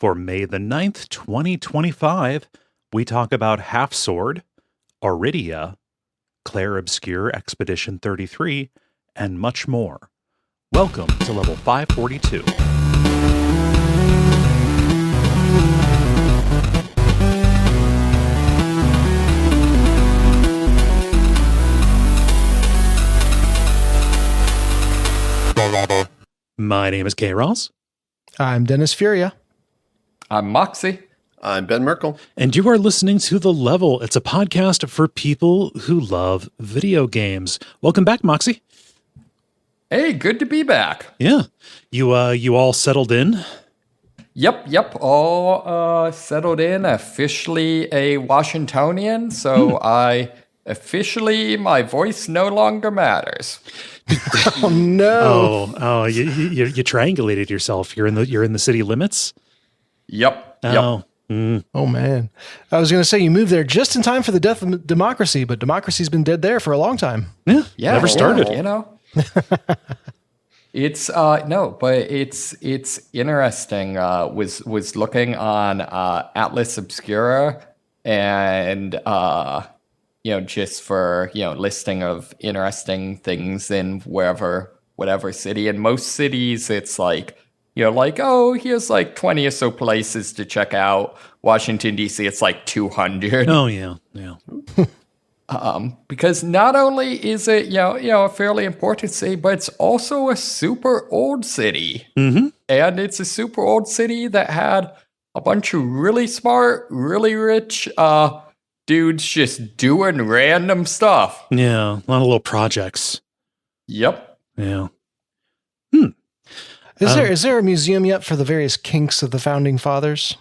For May the 9th, 2025, we talk about Half Sword, Auridia, Clair Obscur Expedition 33, and much more. Welcome to level 542. My name is Kaye. I'm Dennis Furia. I'm Moxie. I'm Ben Merkel. And you are listening to The Level. It's a podcast for people who love video games. Welcome back, Moxie. Hey, good to be back. Yeah. You all settled in? Yep. All settled in. Officially a Washingtonian, so my voice no longer matters. Oh no! Oh, you triangulated yourself. You're in the city limits. Yep. Oh man! I was going to say you moved there just in time for the death of democracy, but democracy's been dead there for a long time. Yeah. Never started. You know. It's it's interesting. Was looking on Atlas Obscura and just for listing of interesting things in whatever city. In most cities, it's like here's like 20 or so places to check out. Washington D.C. it's like 200. Oh yeah. Because not only is it a fairly important city, but it's also a super old city. Mm-hmm. And it's a super old city that had a bunch of really smart, really rich dudes just doing random stuff. Yeah, a lot of little projects. Yep. Yeah. Is there a museum yet for the various kinks of the founding fathers?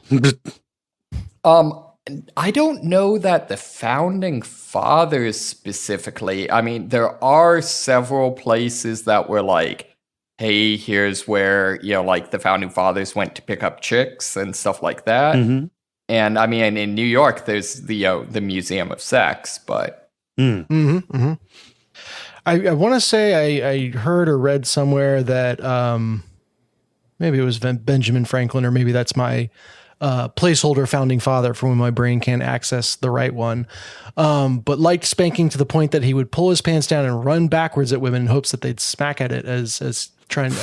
I don't know that the founding fathers specifically. I mean, there are several places that were like, hey, here's where, the founding fathers went to pick up chicks and stuff like that. Mm-hmm. And I mean, in New York, there's the Museum of Sex, but. I want to say I heard or read somewhere that maybe it was Benjamin Franklin, or maybe that's my placeholder founding father for when my brain can't access the right one. But liked spanking to the point that he would pull his pants down and run backwards at women in hopes that they'd smack at it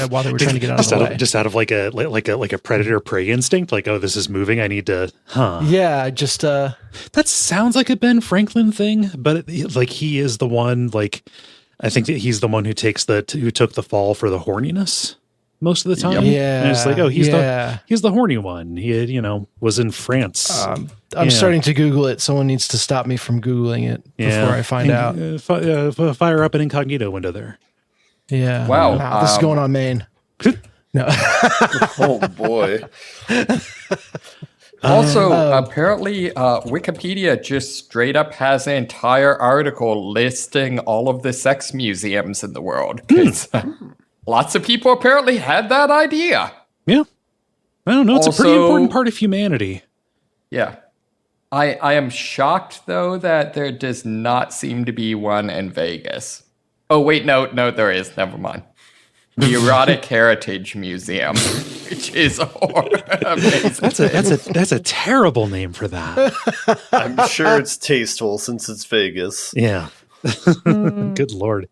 while they were trying to get out of the way. Just out of like a predator prey instinct, like, oh, this is moving, I need to, Yeah, just that sounds like a Ben Franklin thing, but he is the one, I think that he's the one who took the fall for the horniness most of the time. Yeah. And it's like, oh, he's the horny one. He was in France. I'm starting to Google it. Someone needs to stop me from Googling it before I find out. Fire up an incognito window there. Yeah. Wow. This is going on Maine. No. Oh boy. Also, apparently, Wikipedia just straight up has an entire article listing all of the sex museums in the world. Lots of people apparently had that idea. Yeah. I don't know. It's also, a pretty important part of humanity. Yeah. I am shocked, though, that there does not seem to be one in Vegas. Oh, wait, no, there is. Never mind. The Erotic Heritage Museum, which is amazing. That's a terrible name for that. I'm sure it's tasteful since it's Vegas. Yeah. Good Lord.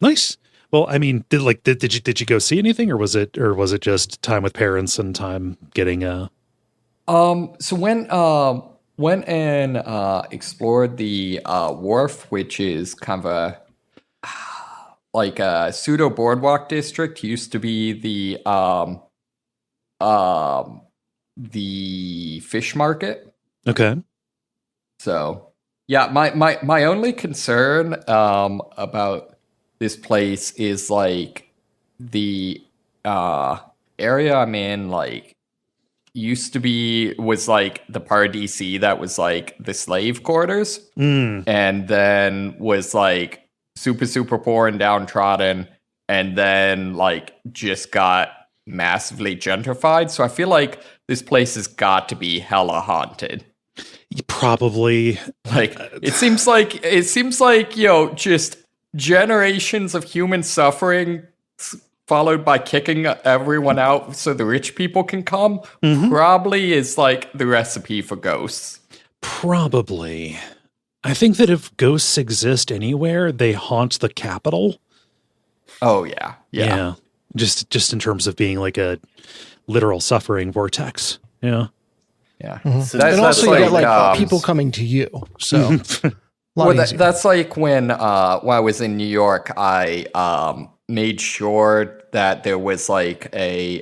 Nice. Well, I mean, did you go see anything, or was it just time with parents and time getting So went and explored the wharf, which is kind of a pseudo boardwalk district. Used to be the fish market. Okay. So yeah, my only concern about this place is the area I'm in was the part of DC that was the slave quarters, and then was super poor and downtrodden, and then just got massively gentrified. So I feel like this place has got to be hella haunted. Probably. It seems like just generations of human suffering followed by kicking everyone out so the rich people can come, probably is like the recipe for ghosts. Probably. I think that if ghosts exist anywhere, they haunt the capital. Oh, yeah. Just in terms of being like a literal suffering vortex. Yeah. Yeah. So And also you got like people um, coming to you. So a lot Well, easier. that's like when I was in New York, I made sure that there was like I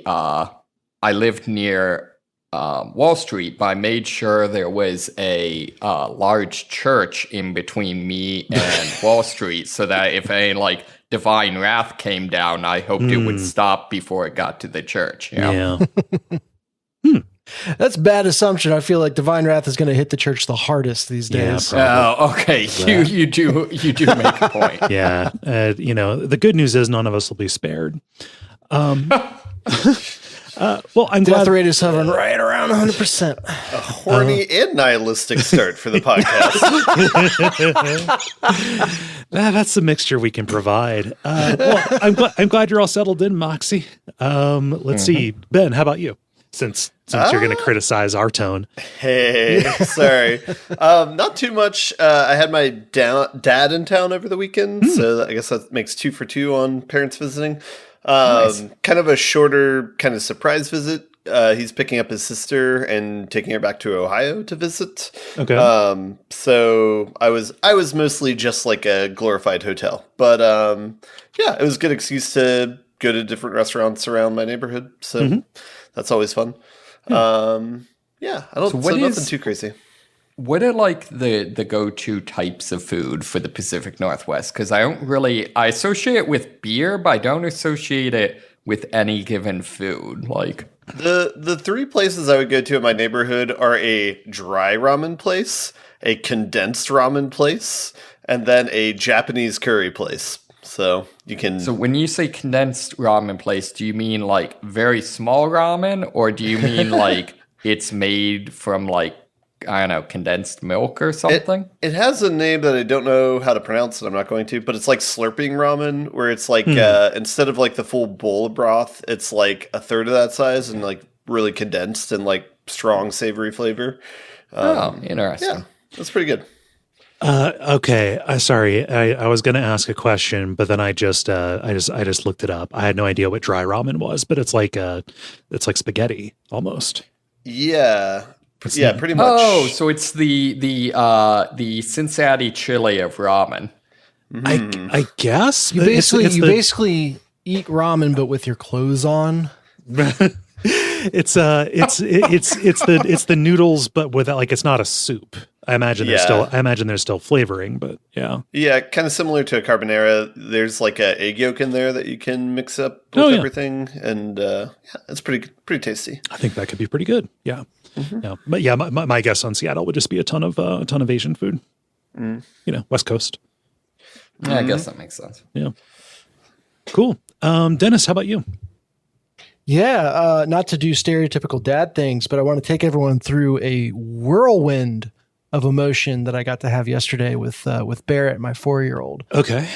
lived near Wall Street, but I made sure there was a large church in between me and Wall Street, so that if any like divine wrath came down, I hoped it would stop before it got to the church. You know? Yeah. That's a bad assumption. I feel like divine wrath is going to hit the church the hardest these Yeah, days. probably. Oh, okay. You do make a point. Yeah. The good news is none of us will be spared. Well, I'm Death glad. rate is hovering right around 100%. a horny and nihilistic start for the podcast. That's the mixture we can provide. Well, I'm glad you're all settled in, Moxie. Let's see, Ben. How about you? Since you're going to criticize our tone. Hey, sorry. Not too much. I had my dad in town over the weekend, so I guess that makes 2 for 2 on parents visiting. Nice. Kind of a shorter kind of surprise visit. He's picking up his sister and taking her back to Ohio to visit. Okay. So I was mostly just like a glorified hotel, but yeah, it was a good excuse to go to different restaurants around my neighborhood. So that's always fun. Yeah, I don't. So nothing too crazy. What are like the go-to types of food for the Pacific Northwest? Because I associate it with beer, but I don't associate it with any given food. Like the 3 places I would go to in my neighborhood are a dry ramen place, a condensed ramen place, and then a Japanese curry place. So you can. So when you say condensed ramen place, do you mean like very small ramen, or do you mean like it's made from like, I don't know, condensed milk or something? It has a name that I don't know how to pronounce, and I'm not going to, but it's like slurping ramen, where it's like instead of like the full bowl of broth, it's like a third of that size and like really condensed and like strong savory flavor. Interesting. Yeah, that's pretty good. Okay. Sorry. I was going to ask a question, but then I just looked it up. I had no idea what dry ramen was, but it's like spaghetti almost. Yeah. Yeah, pretty much. Oh, so it's the Cincinnati chili of ramen. I guess You but basically eat ramen, but with your clothes on. it's the noodles, but without, like, it's not a soup. I imagine there's still flavoring, but yeah. Yeah, kind of similar to a carbonara. There's like an egg yolk in there that you can mix up with everything, and yeah, it's pretty tasty. I think that could be pretty good. Yeah, yeah. But yeah, my guess on Seattle would just be a ton of Asian food. West Coast. Yeah, I guess that makes sense. Yeah. Cool. Dennis, how about you? Yeah, not to do stereotypical dad things, but I want to take everyone through a whirlwind of emotion that I got to have yesterday with Barrett, my 4-year-old. Okay.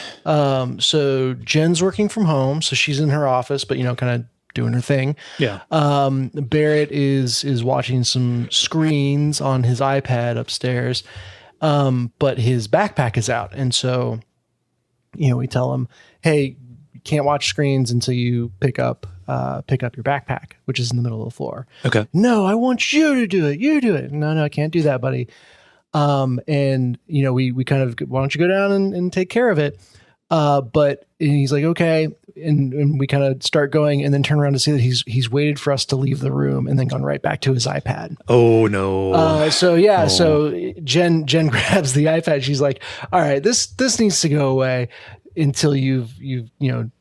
So Jen's working from home, so she's in her office, but kind of doing her thing. Yeah. Barrett is watching some screens on his iPad upstairs, but his backpack is out, and so we tell him, "Hey, you can't watch screens until you pick up your backpack, which is in the middle of the floor." Okay. No, I want you to do it. You do it. No, I can't do that, buddy. And we kind of, why don't you go down and take care of it? But he's like, okay. And we kind of start going and then turn around to see that he's waited for us to leave the room and then gone right back to his iPad. Oh no. So Jen grabs the iPad. She's like, all right, this needs to go away until you've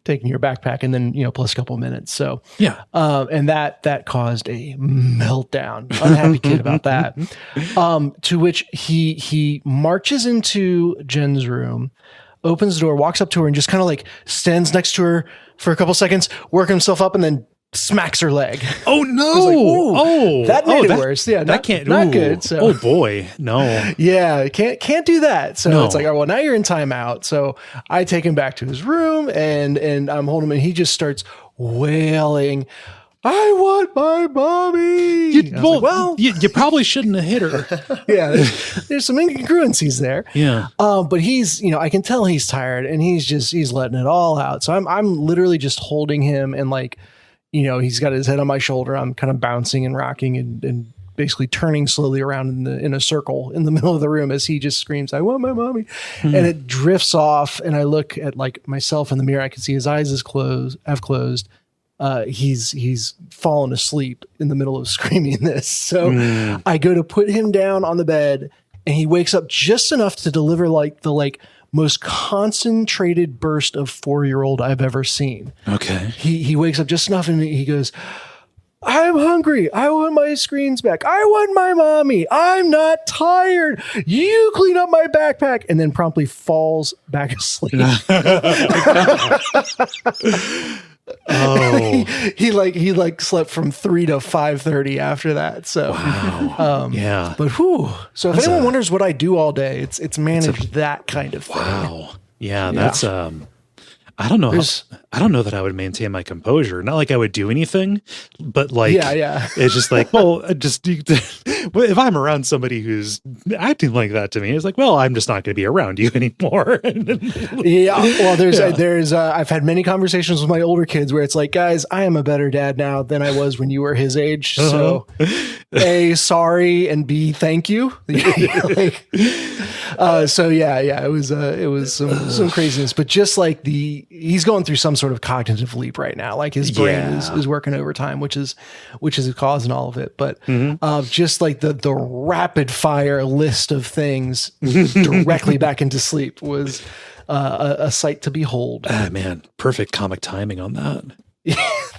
taken your backpack, and then plus a couple of minutes. So yeah, and that caused a meltdown. Unhappy kid about that. To which he marches into Jen's room, opens the door, walks up to her, and just kind of like stands next to her for a couple seconds, work himself up, and then smacks her leg. Oh no! That made it worse. Yeah, that can't. Not good. So. Oh boy, no. Yeah, can't do that. So No. it's like, oh, well, now you're in timeout. So I take him back to his room and I'm holding him, and he just starts wailing, "I want my mommy." You probably shouldn't have hit her. Yeah, there's some incongruencies there. Yeah. But he's, I can tell he's tired, and he's letting it all out. So I'm literally just holding him, and like, he's got his head on my shoulder. I'm kind of bouncing and rocking and basically turning slowly around in a circle in the middle of the room as he just screams, "I want my mommy." And it drifts off, and I look at like myself in the mirror. I can see his eyes have closed. He's fallen asleep in the middle of screaming this. So I go to put him down on the bed, and he wakes up just enough to deliver like the most concentrated burst of 4-year-old I've ever seen. Okay. He wakes up just enough, and he goes, "I'm hungry. I want my screens back. I want my mommy. I'm not tired. You clean up my backpack," and then promptly falls back asleep. Oh, he slept from 3 to 5:30 after that. So, wow. Yeah. But so if anyone wonders what I do all day, it's manage that kind of thing. Wow. Yeah, that's I don't know. I don't know that I would maintain my composure. Not like I would do anything, but like, yeah. It's just like, well, if I'm around somebody who's acting like that to me, it's like, well, I'm just not going to be around you anymore. Yeah. Well, there's I've had many conversations with my older kids where it's like, guys, I am a better dad now than I was when you were his age. So A, sorry, and B, thank you. So yeah, it was some craziness, but just like he's going through some sort of cognitive leap right now. Like his brain is working overtime, which is causing all of it. But just like the rapid fire list of things directly back into sleep was a sight to behold. Ah, man, perfect comic timing on that.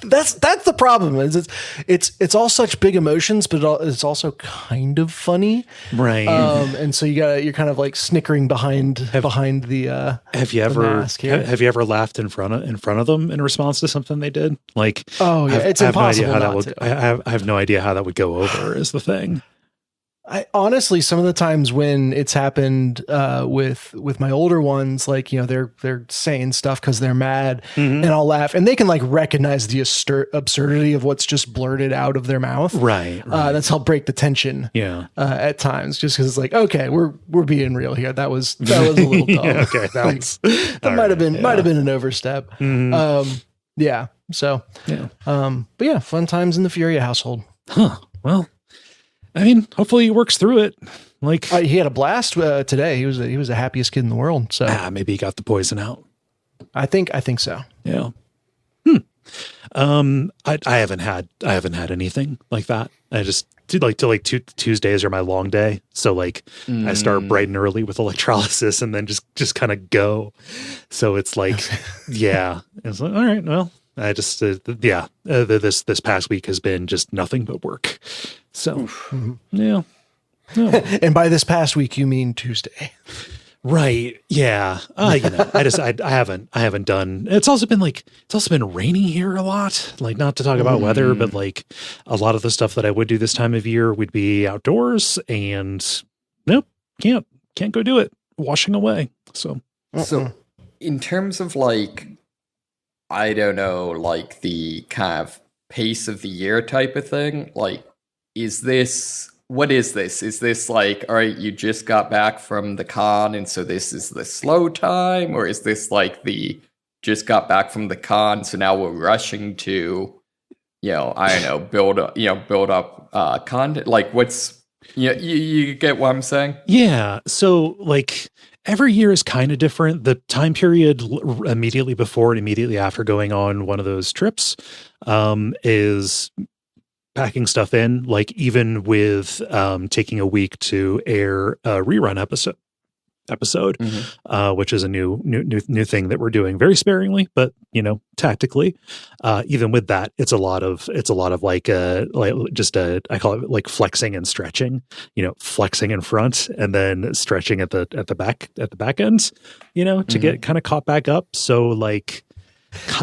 That's the problem. Is it's all such big emotions, but it's also kind of funny, right? And so you're kind of like snickering behind the. Have you ever laughed in front of them in response to something they did? Like, oh yeah, it's impossible. I have no idea how that would go over. Is the thing. I honestly, some of the times when it's happened with my older ones, like, they're saying stuff because they're mad, and I'll laugh, and they can like recognize the absurdity of what's just blurted out of their mouth. Right. That's helped break the tension. Yeah. At times, just because it's like, okay, we're being real here. That was a little dumb. Yeah, okay, that might have been an overstep. Yeah. So. Yeah. But yeah, fun times in the Furia household. Huh. Well. I mean, hopefully he works through it. Like he had a blast today. He was the happiest kid in the world. So maybe he got the poison out. I think so. Yeah. I haven't had anything like that. I just Tuesdays are my long day. So like I start bright and early with electrolysis and then just kind of go. So it's like, yeah, it's like, all right, well, I just, this past week has been just nothing but work. So, yeah. No. And by this past week, you mean Tuesday. Right. Yeah. I haven't done, it's also been raining here a lot. Like, not to talk about weather, but like a lot of the stuff that I would do this time of year would be outdoors, and nope, can't go do it. Washing away. So in terms of like, I don't know, like the kind of pace of the year type of thing, like, what is this? Is this like, all right, you just got back from the con, and so this is the slow time? Or is this like the just got back from the con, so now we're rushing to, I don't know, build up content? Like, what's, you get what I'm saying? Yeah. So like every year is kind of different. The time period immediately before and immediately after going on one of those trips is packing stuff in, like even with taking a week to air a rerun episode, which is a new thing that we're doing very sparingly, but tactically. Even with that, it's a lot of like I call it like flexing and stretching. Flexing in front and then stretching at the back end. To get kind of caught back up. So like,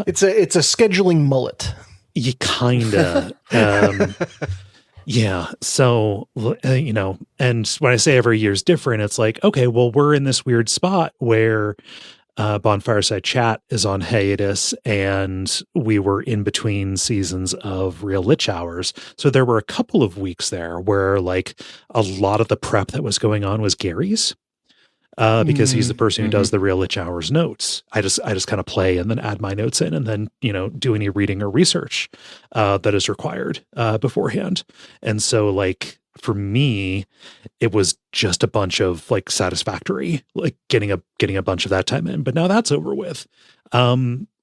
it's a scheduling mullet. You kinda. Yeah. So, and when I say every year's different, it's like, okay, well, we're in this weird spot where Bonfireside Chat is on hiatus and we were in between seasons of Real Lich Hours. So there were a couple of weeks there where like a lot of the prep that was going on was Gary's. Because he's the person who does the Real Lich Hours notes. I just kind of play and then add my notes in and then, do any reading or research that is required beforehand. And so like for me, it was just a bunch of like satisfactory, like getting a bunch of that time in. But now that's over with.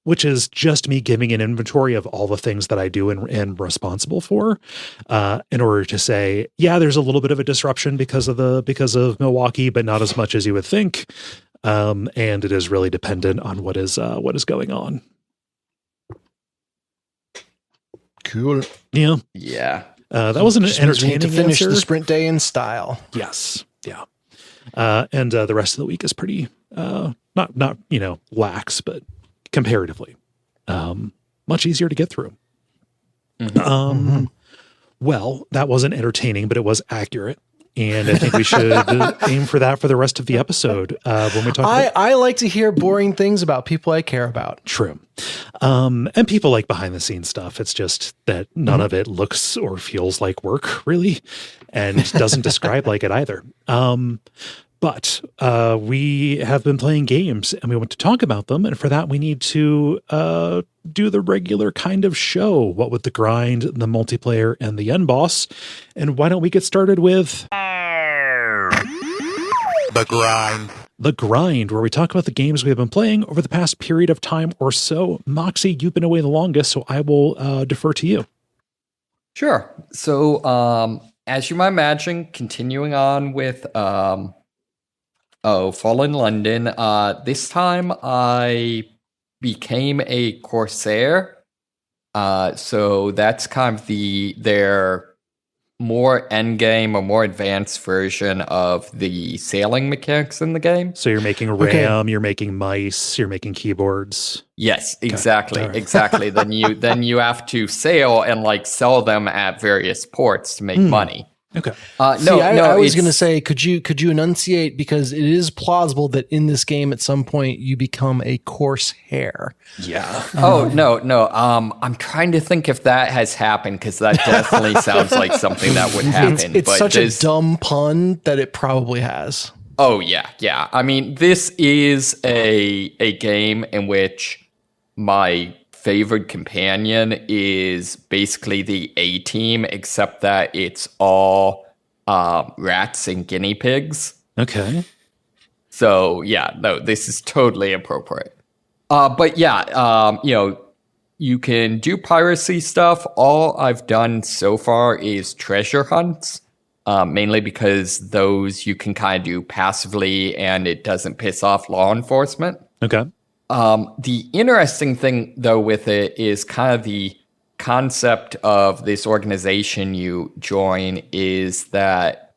Which is just me giving an inventory of all the things that I do and responsible for, in order to say, yeah, there's a little bit of a disruption because of Milwaukee, but not as much as you would think. And it is really dependent on what is going on. Cool. Yeah. Yeah. That wasn't an entertaining to finish answer. the sprint day in style. Yes. Yeah. And the rest of the week is pretty, not lax, but comparatively much easier to get through. Well, that wasn't entertaining, but it was accurate, and I think we should aim for that for the rest of the episode when we talk I like to hear boring things about people I care about. True. And people like behind the scenes stuff. It's just that none of it looks or feels like work really, and doesn't describe like it either. But we have been playing games and we want to talk about them. And for that, we need to do the regular kind of show. What with the grind, the multiplayer, and the end boss. And why don't we get started with The Grind. The Grind, where we talk about the games we have been playing over the past period of time or so. Moxie, you've been away the longest, so I will defer to you. Sure. So, as you might imagine, continuing on with Fallen London. This time I became a Corsair. So that's kind of their more endgame or more advanced version of the sailing mechanics in the game. So you're making RAM, you're making mice, you're making keyboards. Yes, exactly, right. exactly. then you have to sail and like sell them at various ports to make money. Okay. I was going to say, could you enunciate, because it is plausible that in this game at some point you become a Corsair. Yeah. No. I'm trying to think if that has happened, because that definitely sounds like something that would happen. It's such a dumb pun that it probably has. Oh yeah. I mean, this is a game in which my favorite companion is basically the A team, except that it's all rats and guinea pigs. Okay. So yeah, no, this is totally appropriate. But yeah, you can do piracy stuff. All I've done so far is treasure hunts, mainly because those you can kind of do passively and it doesn't piss off law enforcement. Okay. The interesting thing, though, with it is kind of the concept of this organization you join is that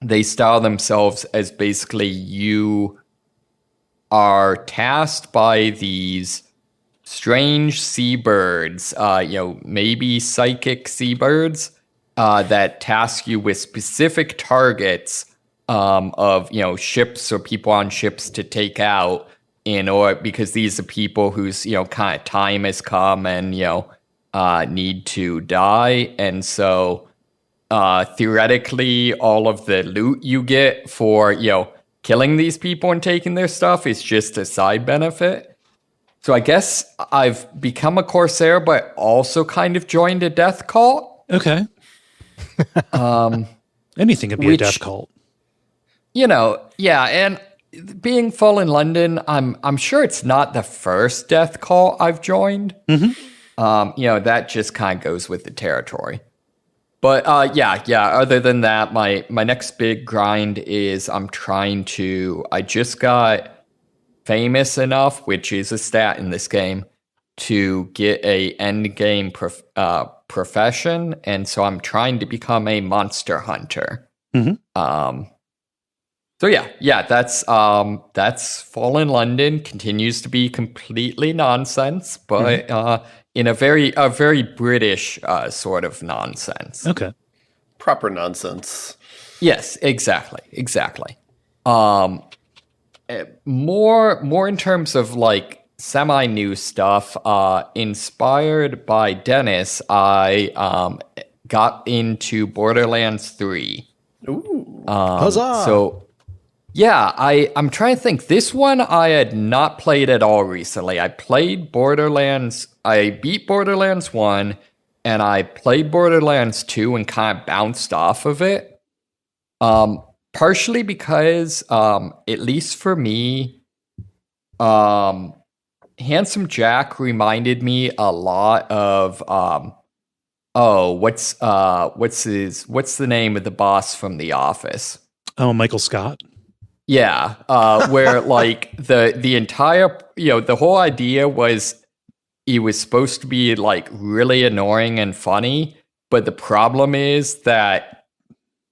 they style themselves as basically you are tasked by these strange seabirds, maybe psychic seabirds, that task you with specific targets of ships or people on ships to take out. Because these are people whose kind of time has come and need to die, and so theoretically all of the loot you get for killing these people and taking their stuff is just a side benefit. So I guess I've become a Corsair, but also kind of joined a death cult. Okay. Anything could be a death cult. Yeah, and being Fallen London, I'm sure it's not the first death call I've joined. Mm-hmm. That just kind of goes with the territory. But yeah. Other than that, my next big grind is I just got famous enough, which is a stat in this game, to get a end game profession, and so I'm trying to become a monster hunter. Mm-hmm. So So yeah, that's Fallen London. Continues to be completely nonsense, but in a very British sort of nonsense. Okay. Proper nonsense. Yes, exactly. More in terms of like semi-new stuff. Inspired by Dennis, I got into Borderlands 3. Ooh. Huzzah! So yeah, I'm trying to think. This one I had not played at all recently. I beat Borderlands 1, and I played Borderlands 2 and kind of bounced off of it. Partially because, at least for me, Handsome Jack reminded me a lot of what's the name of the boss from The Office? Oh, Michael Scott. Yeah, where like the entire, the whole idea was he was supposed to be like really annoying and funny, but the problem is that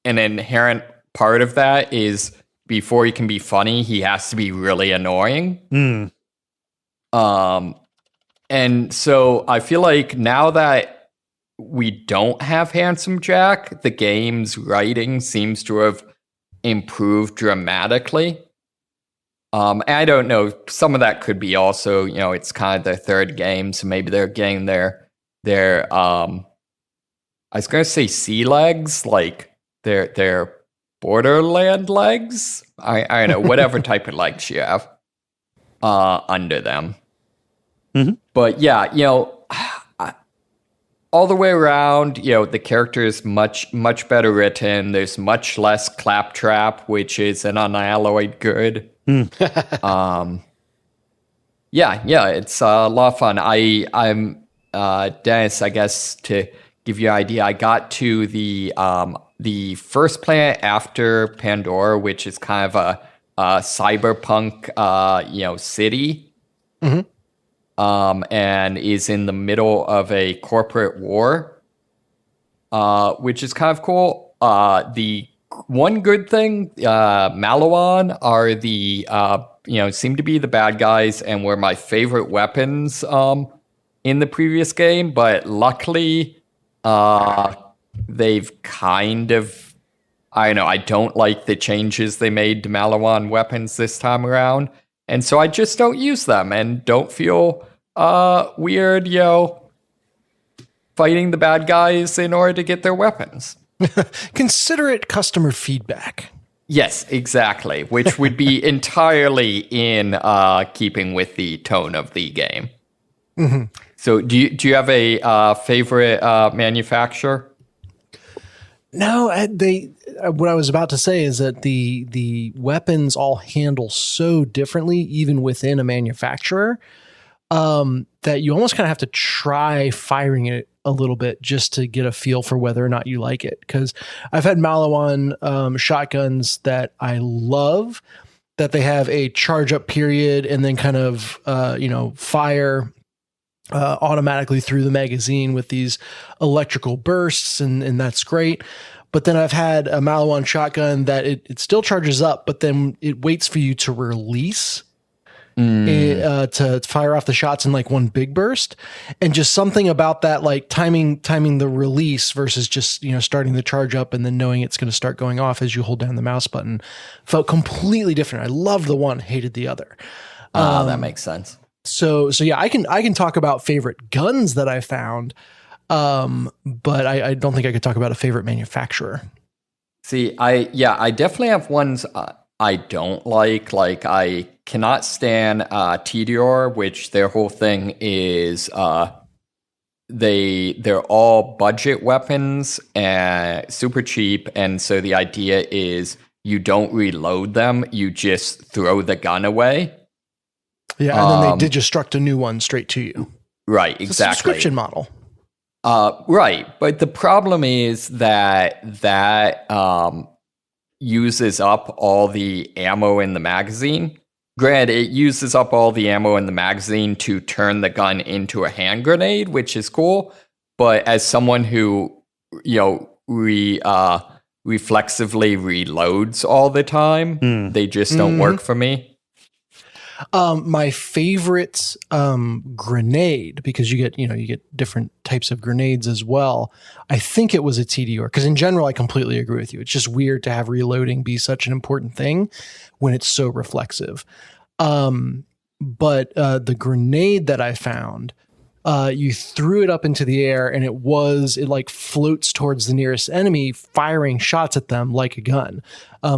an inherent part of that is before he can be funny, he has to be really annoying. And so I feel like now that we don't have Handsome Jack, the game's writing seems to have improved dramatically. I don't know. Some of that could be also, it's kind of their third game, so maybe they're getting their I was going to say sea legs, like their Borderland legs. I don't know, whatever type of legs you have under them. Mm-hmm. But yeah, all the way around, the character is much better written. There's much less claptrap, which is an unalloyed good. Yeah, it's a lot of fun. I'm Dennis, I guess, to give you an idea, I got to the first planet after Pandora, which is kind of a cyberpunk city. And is in the middle of a corporate war, which is kind of cool. The one good thing, Malawan are the, seem to be the bad guys and were my favorite weapons in the previous game, but luckily they've kind of, I don't know, I don't like the changes they made to Malawan weapons this time around. And so I just don't use them and don't feel weird, fighting the bad guys in order to get their weapons. Considerate customer feedback. Yes, exactly. Which would be entirely in keeping with the tone of the game. Mm-hmm. So do you have a favorite manufacturer? No, what I was about to say is that the weapons all handle so differently, even within a manufacturer, that you almost kind of have to try firing it a little bit just to get a feel for whether or not you like it. Because I've had Malawan shotguns that I love, that they have a charge up period and then kind of fire automatically through the magazine with these electrical bursts, and that's great. But then I've had a Malawan shotgun that it still charges up, but then it waits for you to release to fire off the shots in like one big burst. And just something about that, like timing the release versus just, starting the charge up and then knowing it's going to start going off as you hold down the mouse button, felt completely different. I loved the one, hated the other. That makes sense. So yeah, I can talk about favorite guns that I found, but I don't think I could talk about a favorite manufacturer. See, I definitely have ones I don't like. Like I cannot stand Tedior, which their whole thing is they're all budget weapons and super cheap, and so the idea is you don't reload them, you just throw the gun away. Yeah, and then they digistruct a new one straight to you. Right, exactly. It's a subscription model. Right, but the problem is that uses up all the ammo in the magazine. Granted, it uses up all the ammo in the magazine to turn the gun into a hand grenade, which is cool. But as someone who, reflexively reloads all the time. They just don't work for me. My favorite grenade, because you get different types of grenades as well. I think it was a TDR, because in general, I completely agree with you. It's just weird to have reloading be such an important thing when it's so reflexive. But the grenade that I found, you threw it up into the air and it like floats towards the nearest enemy, firing shots at them like a gun.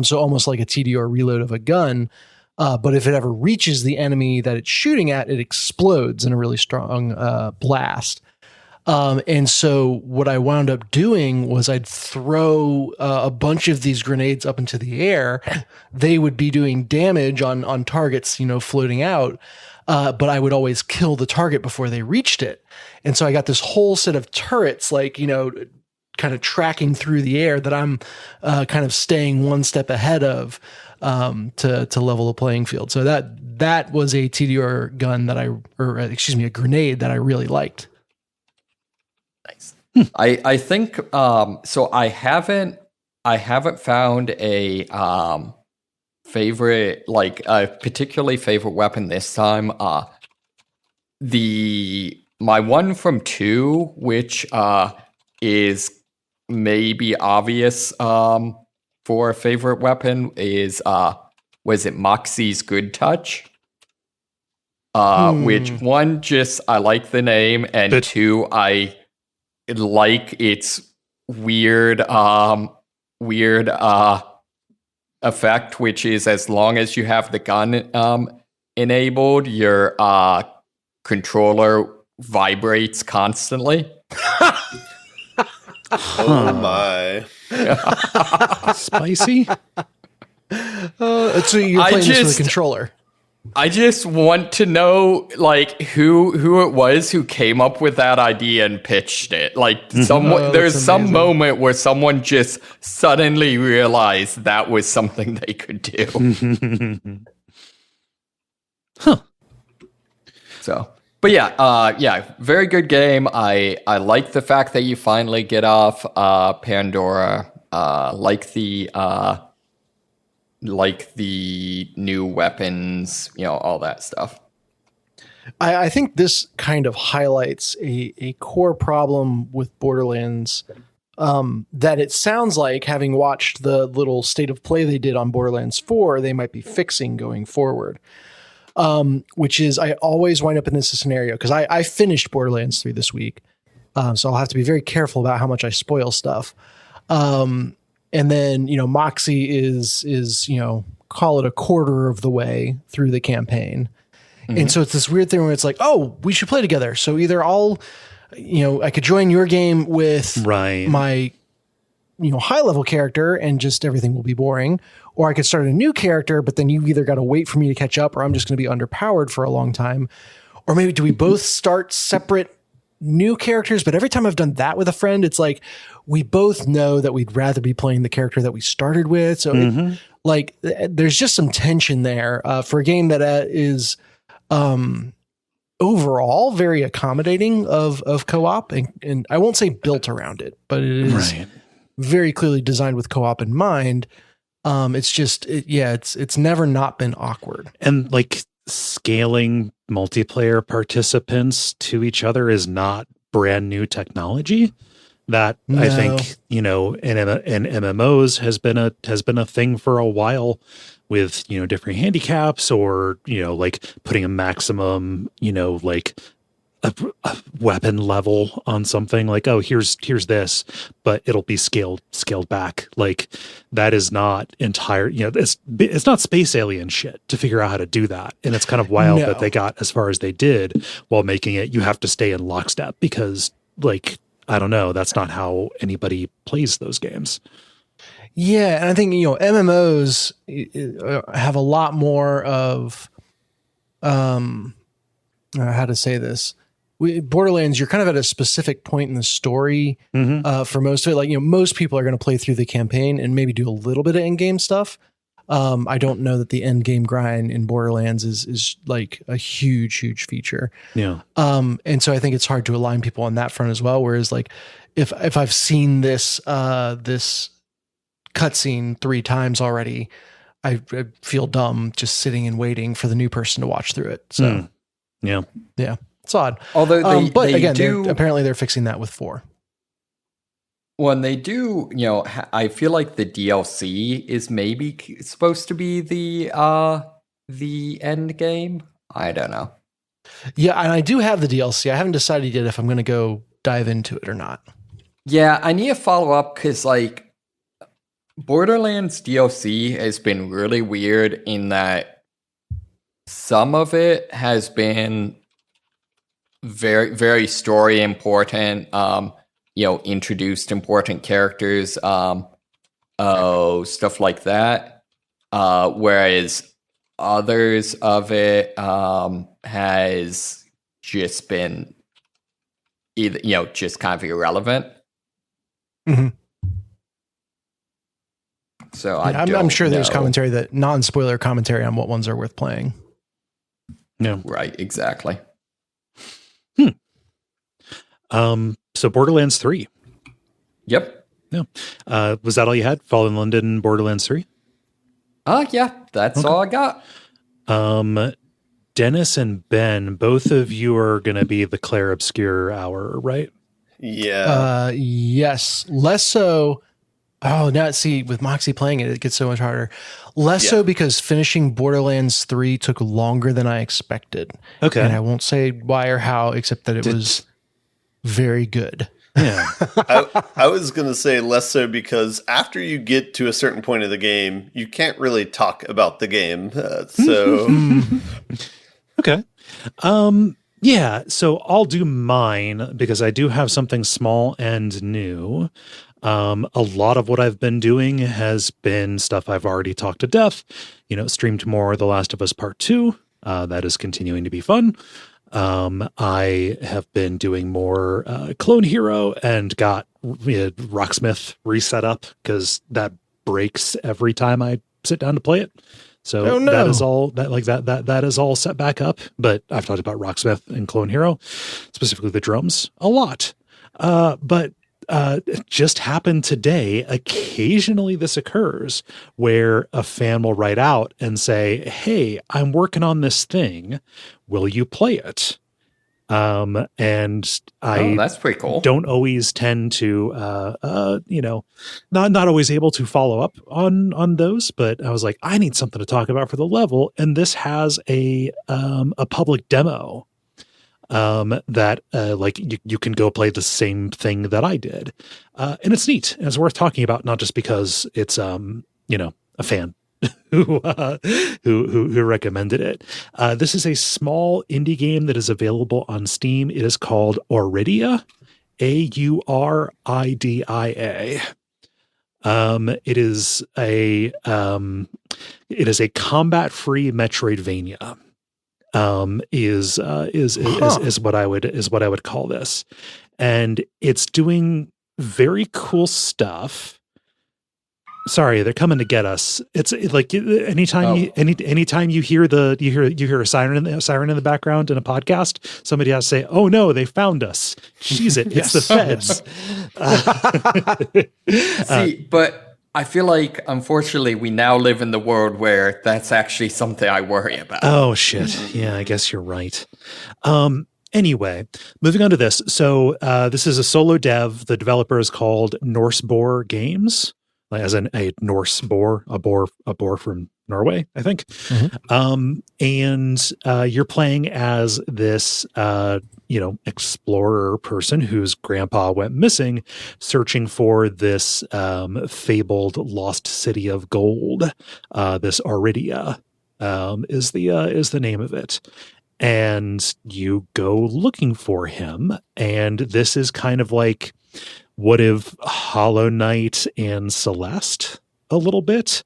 So almost like a TDR reload of a gun. But if it ever reaches the enemy that it's shooting at, it explodes in a really strong blast. And so what I wound up doing was I'd throw a bunch of these grenades up into the air. They would be doing damage on targets, floating out. But I would always kill the target before they reached it. And so I got this whole set of turrets, like, kind of tracking through the air that I'm kind of staying one step ahead of to level the playing field. So that was a TDR gun a grenade that I really liked. Nice. I think so. I haven't found a favorite, like a particularly favorite weapon this time. My one from 2, which is maybe obvious for a favorite weapon, is was it Moxie's Good Touch? Which one, just I like the name, and 2, I like its weird effect, which is as long as you have the gun enabled, your controller vibrates constantly. Oh my. Spicy? So you're playing this with a controller. I just want to know, like, who it was who came up with that idea and pitched it. Like, there's some moment where someone just suddenly realized that was something they could do. Huh. So, but yeah, very good game. I like the fact that you finally get off Pandora. Like the new weapons, all that stuff. I think this kind of highlights a core problem with Borderlands that it sounds like, having watched the little state of play they did on Borderlands 4, they might be fixing going forward. Which is, I always wind up in this scenario, because I finished Borderlands 3 this week. So I'll have to be very careful about how much I spoil stuff. And then, Moxie is, call it a quarter of the way through the campaign. Mm-hmm. And so it's this weird thing where it's like, oh, we should play together. So either I could join your game with my, high level character and just everything will be boring, or I could start a new character, but then you either got to wait for me to catch up, or I'm just going to be underpowered for a long time. Or maybe do we both start separate new characters? But every time I've done that with a friend, it's like, we both know that we'd rather be playing the character that we started with. So there's just some tension there for a game that is overall very accommodating of co-op. And I won't say built around it, but it is very clearly designed with co-op in mind. It's just, it's never not been awkward. And like scaling multiplayer participants to each other is not brand new technology. That I think, in MMOs has been a thing for a while, with, different handicaps, or, like putting a maximum, like a weapon level on something, like, oh, here's this, but it'll be scaled back. Like, that is not entire, it's not space alien shit to figure out how to do that. And it's kind of wild that they got as far as they did, while making it, you have to stay in lockstep, because, like, I don't know, that's not how anybody plays those games. Yeah, and I think, MMOs have a lot more of, how to say this. Borderlands, you're kind of at a specific point in the story for most of it. Like, most people are going to play through the campaign and maybe do a little bit of in-game stuff. I don't know that the end game grind in Borderlands is like a huge feature. Yeah. And so I think it's hard to align people on that front as well. Whereas, like, if I've seen this cutscene 3 times already. I feel dumb just sitting and waiting for the new person to watch through it. So yeah, it's odd. Although but they again, do, apparently they're fixing that with 4. when they do, I feel like the DLC is maybe supposed to be the end game. I don't know. Yeah, and I do have the DLC. I haven't decided yet if I'm going to go dive into it or not. Yeah, I need to follow up because like Borderlands DLC has been really weird in that some of it has been very, very story important. Introduced important characters. Stuff like that. Whereas others of it has just been either just kind of irrelevant. Mm-hmm. So I'm sure there's know. commentary, that non-spoiler commentary on what ones are worth playing. no, Right, exactly. So Borderlands 3. Yep. Yeah. Was that all you had? Fall in London, Borderlands 3? Yeah, that's all I got. Dennis and Ben, both of you are going to be the Clair Obscur hour, right? Yeah. Yes. Less so. Oh, now see, with Moxie playing it, it gets so much harder. Less so because finishing Borderlands 3 took longer than I expected. Okay. And I won't say why or how, except that it was very good. Yeah. I was going to say less so because after you get to a certain point of the game, you can't really talk about the game. Okay. Yeah, so I'll do mine because I do have something small and new. A lot of what I've been doing has been stuff I've already talked to death. Streamed more The Last of Us Part 2. That is continuing to be fun. I have been doing more Clone Hero and got Rocksmith reset up because that breaks every time I sit down to play it. So that is all that is all set back up. But I've talked about Rocksmith and Clone Hero, specifically the drums, a lot. But it just happened today. Occasionally this occurs where a fan will write out and say, "Hey, I'm working on this thing. Will you play it?" And that's pretty cool. Don't always tend to, not always able to follow up on those, but I was like, I need something to talk about for the level. And this has a public demo, that, you can go play the same thing that I did. And it's neat and it's worth talking about, not just because it's, a fan who recommended it. This is a small indie game that is available on Steam. It is called Auridia, Auridia. It is a combat-free Metroidvania. Is what I would call this, and it's doing very cool stuff. Sorry, they're coming to get us. It's like anytime you hear a siren in the background in a podcast, somebody has to say, "Oh no, they found us." She's it. It's the feds. See, but I feel like unfortunately we now live in the world where that's actually something I worry about. Oh shit. Yeah, I guess you're right. Anyway, moving on to this. So this is a solo dev. The developer is called Norse Boar Games. As in a Norse boar, a boar from Norway, I think. Mm-hmm. And you're playing as this, explorer person whose grandpa went missing, searching for this fabled lost city of gold. This Auridia is the name of it. And you go looking for him. And this is kind of like, what if Hollow Knight and Celeste a little bit?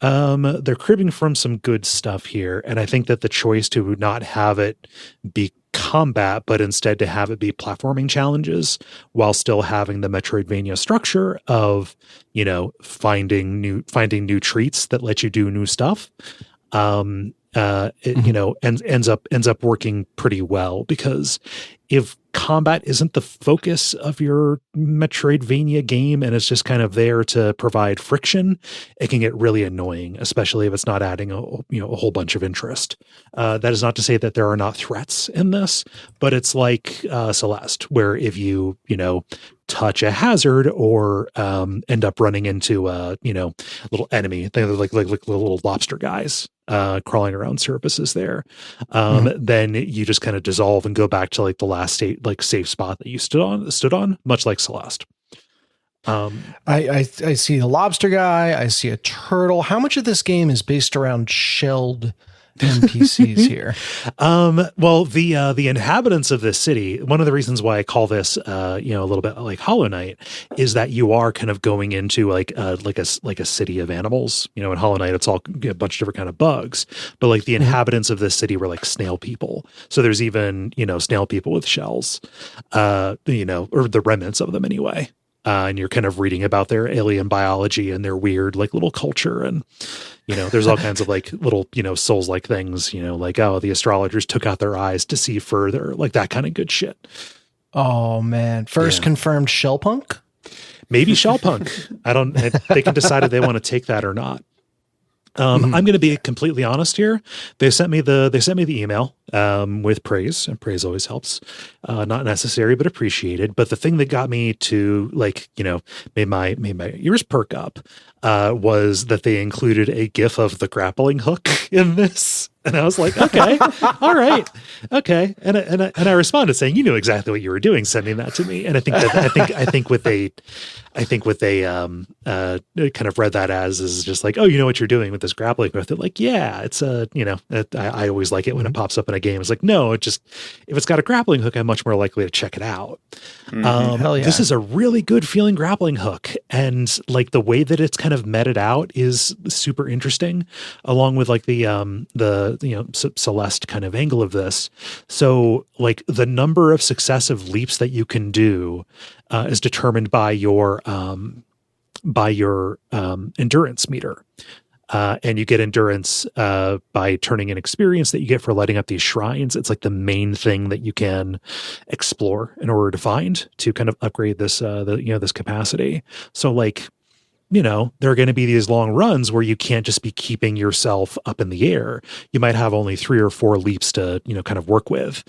They're cribbing from some good stuff here. And I think that the choice to not have it be combat, but instead to have it be platforming challenges while still having the Metroidvania structure of, finding new treats that let you do new stuff. you know, ends up working pretty well, because if combat isn't the focus of your Metroidvania game and it's just kind of there to provide friction, it can get really annoying, especially if it's not adding a whole bunch of interest. That is not to say that there are not threats in this, but it's like Celeste, where if you touch a hazard or end up running into a little enemy, they're like little lobster guys crawling around surfaces there, then you just kind of dissolve and go back to like the last state, like safe spot that you stood on, much like Celeste. I see a lobster guy. I see a turtle. How much of this game is based around shelled NPCs here? Well, the inhabitants of this city, one of the reasons why I call this a little bit like Hollow Knight, is that you are kind of going into like a city of animals. In Hollow Knight, it's all a bunch of different kind of bugs, but like the inhabitants of this city were like snail people. So there's even snail people with shells, or the remnants of them anyway. And you're kind of reading about their alien biology and their weird like little culture, and there's all kinds of like little souls like things, like, oh, the astrologers took out their eyes to see further, like that kind of good shit. Oh man, first confirmed shellpunk. Maybe shellpunk. They can decide if they want to take that or not. I'm going to be completely honest here. They sent me the email with praise, and praise always helps. Not necessary, but appreciated. But the thing that got me to made my ears perk up was that they included a GIF of the grappling hook in this. And I was like, okay, all right, okay. And I responded saying, you knew exactly what you were doing, sending that to me. And I think what they kind of read that as is just like, oh, you know what you're doing with this grappling hook. They're like, yeah, it's I always like it when it pops up in a game. It's like, no, if it's got a grappling hook, I'm much more likely to check it out. Hell yeah. This is a really good feeling grappling hook, and like the way that it's kind of meted out is super interesting, along with like the Celeste kind of angle of this. So like the number of successive leaps that you can do is determined by your endurance meter. And you get endurance by turning in experience that you get for lighting up these shrines. It's like the main thing that you can explore in order to find to kind of upgrade this this capacity. So like, there are going to be these long runs where you can't just be keeping yourself up in the air. You might have only 3 or 4 leaps to, kind of work with.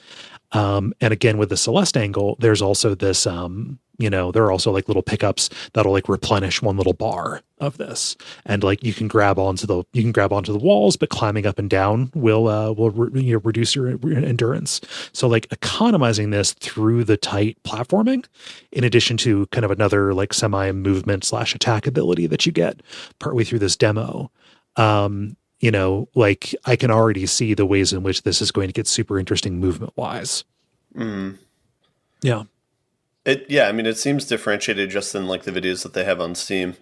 And again, with the Celeste angle, there's also this, there are also like little pickups that'll like replenish one little bar of this. And like you can grab onto the walls, but climbing up and down will reduce your endurance. So like economizing this through the tight platforming, in addition to kind of another like semi movement / attack ability that you get partway through this demo. Like I can already see the ways in which this is going to get super interesting movement wise. Yeah. It seems differentiated just in like the videos that they have on Steam.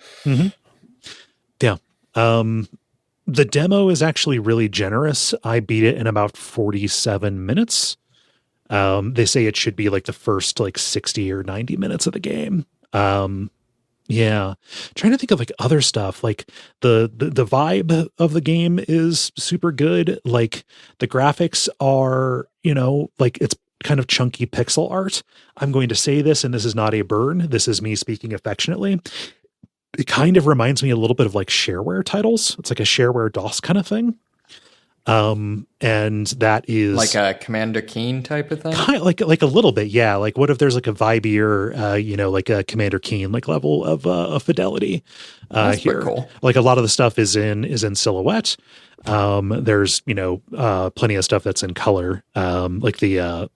Yeah. The demo is actually really generous. I beat it in about 47 minutes. They say it should be like the first like 60 or 90 minutes of the game. Yeah. Trying to think of like other stuff, like the vibe of the game is super good. Like the graphics are, like it's kind of chunky pixel art. I'm going to say this, and this is not a burn. This is me speaking affectionately. It kind of reminds me a little bit of like shareware titles. It's like a shareware DOS kind of thing. And that is like a Commander Keen type of thing. Kind of like a little bit. Yeah. Like what if there's like a vibier, like a Commander Keen, like level of fidelity, That's here. Cool. Like a lot of the stuff is in silhouette. There's, plenty of stuff that's in color. Like the,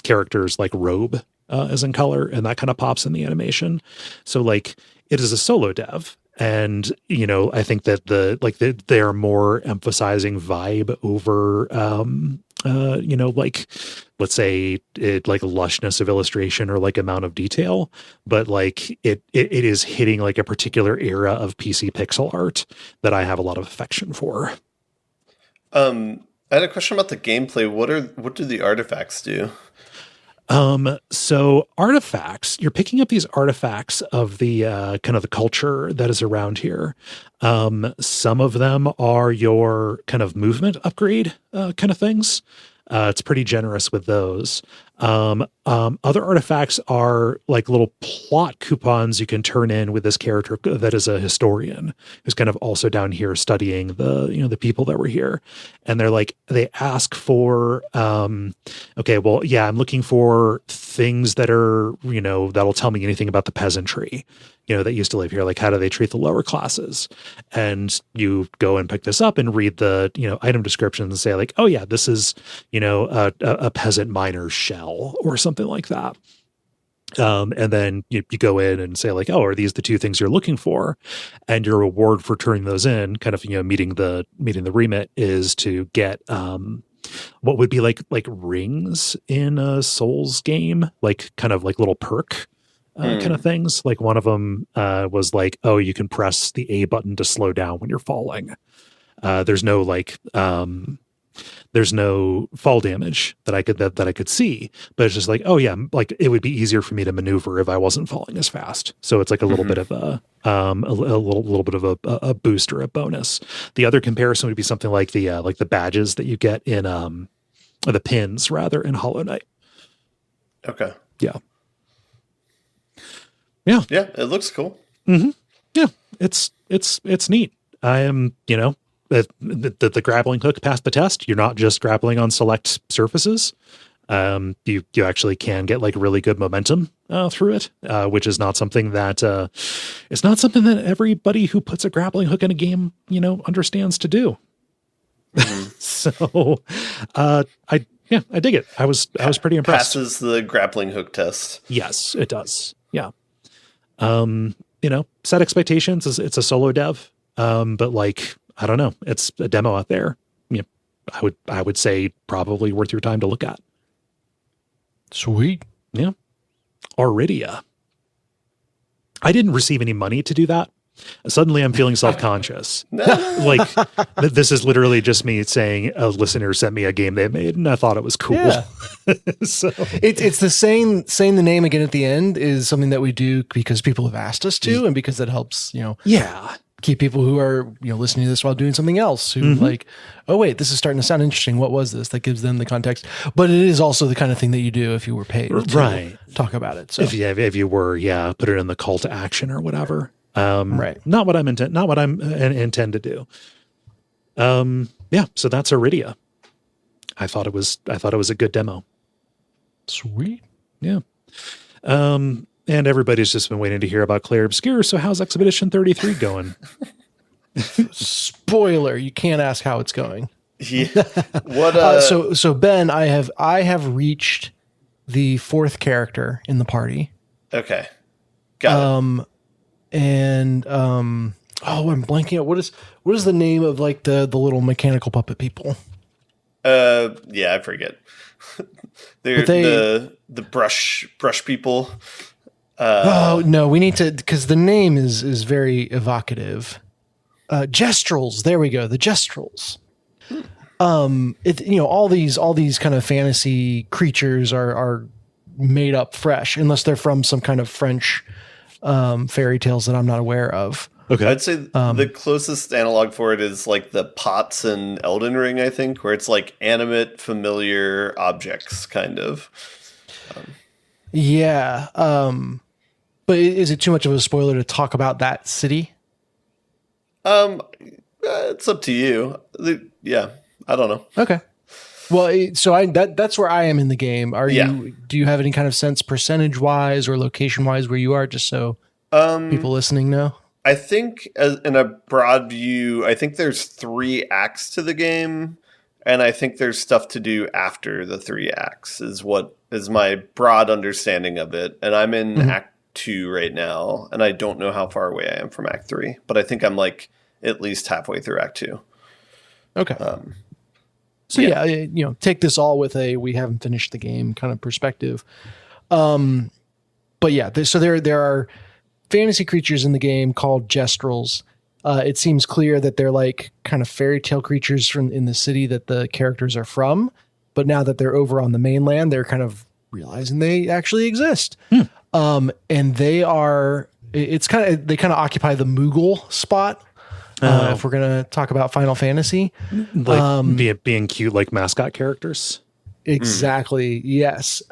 characters like robe, is in color, and that kind of pops in the animation. So like it is a solo dev. And, I think that they're more emphasizing vibe over, like, let's say it like lushness of illustration or like amount of detail, but like it is hitting like a particular era of PC pixel art that I have a lot of affection for. I had a question about the gameplay. What do the artifacts do? So artifacts, you're picking up these artifacts of the kind of the culture that is around here. Some of them are your kind of movement upgrade kind of things. It's pretty generous with those. Other artifacts are like little plot coupons you can turn in with this character that is a historian who's kind of also down here studying the people that were here. And they're like, they ask for, okay, well, yeah, I'm looking for things that are, that'll tell me anything about the peasantry, that used to live here. Like, how do they treat the lower classes? And you go and pick this up and read the, item descriptions and say like, oh yeah, this is, a peasant miner's shell or something like that. And then you go in and say like, oh, are these the two things you're looking for? And your reward for turning those in, kind of, meeting the remit, is to get, what would be like rings in a Souls game, like kind of like little perk kind of things. Like one of them was like, oh, you can press the A button to slow down when you're falling. There's no there's no fall damage that I could see, but it's just like, oh yeah, like it would be easier for me to maneuver if I wasn't falling as fast. So it's like a little bit of a little bit of a boost or a bonus. The other comparison would be something like the badges that you get in or the pins rather in Hollow Knight. Okay. Yeah. Yeah, it looks cool. Mm-hmm. Yeah, it's neat. I am, the grappling hook passed the test. You're not just grappling on select surfaces. You actually can get like really good momentum through it, which is not something that it's not something that everybody who puts a grappling hook in a game, understands to do. So, I dig it. I was pretty impressed. Passes the grappling hook test. Yes, it does. Yeah. Set expectations. It's a solo dev. But like, I don't know, it's a demo out there. I would say probably worth your time to look at. Sweet. Yeah. Auridia. I didn't receive any money to do that. Suddenly I'm feeling self-conscious. Like this is literally just me saying a listener sent me a game they made and I thought it was cool. Yeah. So it's the saying the name again at the end is something that we do because people have asked us to, and because that helps, yeah, keep people who are, listening to this while doing something else who like, oh wait, this is starting to sound interesting. What was this? That gives them the context. But it is also the kind of thing that you do if you were paid to talk about it. So if you were, put it in the call to action or whatever. Right. Not what I'm intend to do. So that's Auridia. I thought it was a good demo. Sweet. Yeah. And everybody's just been waiting to hear about Clair Obscur. So how's Expedition 33 going? Spoiler, you can't ask how it's going. Yeah. What so Ben, I have reached the 4th character in the party. Okay. Got it. And I'm blanking out. What is the name of like the little mechanical puppet people? Yeah, I forget. They're the brush people. No, we need to, because the name is very evocative. Gestrels. There we go. The Gestrels. All these kind of fantasy creatures are made up fresh, unless they're from some kind of French fairy tales that I'm not aware of. Okay. I'd say the closest analog for it is like the pots in Elden Ring, I think, where it's like animate, familiar objects, kind of. Yeah. But is it too much of a spoiler to talk about that city? It's up to you. Yeah, I don't know. Okay. Well, so that's where I am in the game. Do you have any kind of sense percentage wise or location wise where you are, just so people listening know? I think in a broad view, I think there's 3 acts to the game, and I think there's stuff to do after the 3 acts is what is my broad understanding of it. And I'm in Act 2 right now, and I don't know how far away I am from Act 3, but I think I'm like at least halfway through Act 2. Okay. So yeah, take this all with a we haven't finished the game kind of perspective. But yeah, so there are fantasy creatures in the game called Gestrels. It seems clear that they're like kind of fairy tale creatures from in the city that the characters are from. But now that they're over on the mainland, they're kind of realizing they actually exist. And they kind of occupy the Moogle spot. If we're going to talk about Final Fantasy, like being cute, like mascot characters. Exactly. Yes.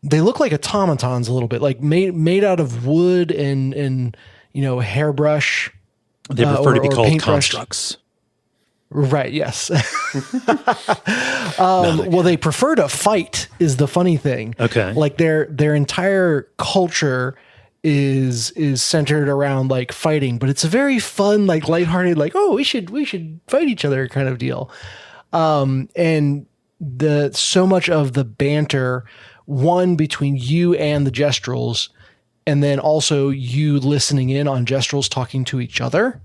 They look like automatons a little bit, like made out of wood and hairbrush. They prefer to be called paintbrush. constructs. Right. Yes. Well, they prefer to fight is the funny thing. Okay. Like their entire culture is centered around like fighting, but it's a very fun, like lighthearted, like, oh, we should fight each other kind of deal. And so much of the banter, one between you and the Gestrels, and then also you listening in on Gestrels talking to each other,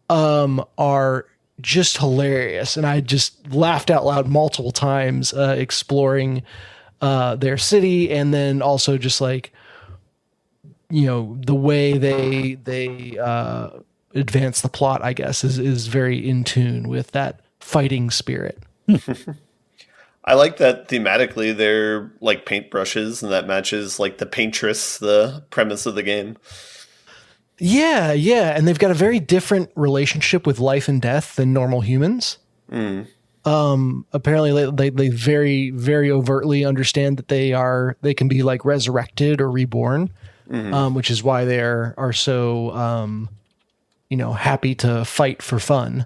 are just hilarious. And I just laughed out loud multiple times, exploring, their city. And then also just like, the way they advance the plot, I guess, is very in tune with that fighting spirit. I like that thematically they're like paintbrushes, and that matches like the paintress, the premise of the game. Yeah, and they've got a very different relationship with life and death than normal humans. Apparently they very, very overtly understand that they can be like resurrected or reborn, which is why they are so happy to fight for fun.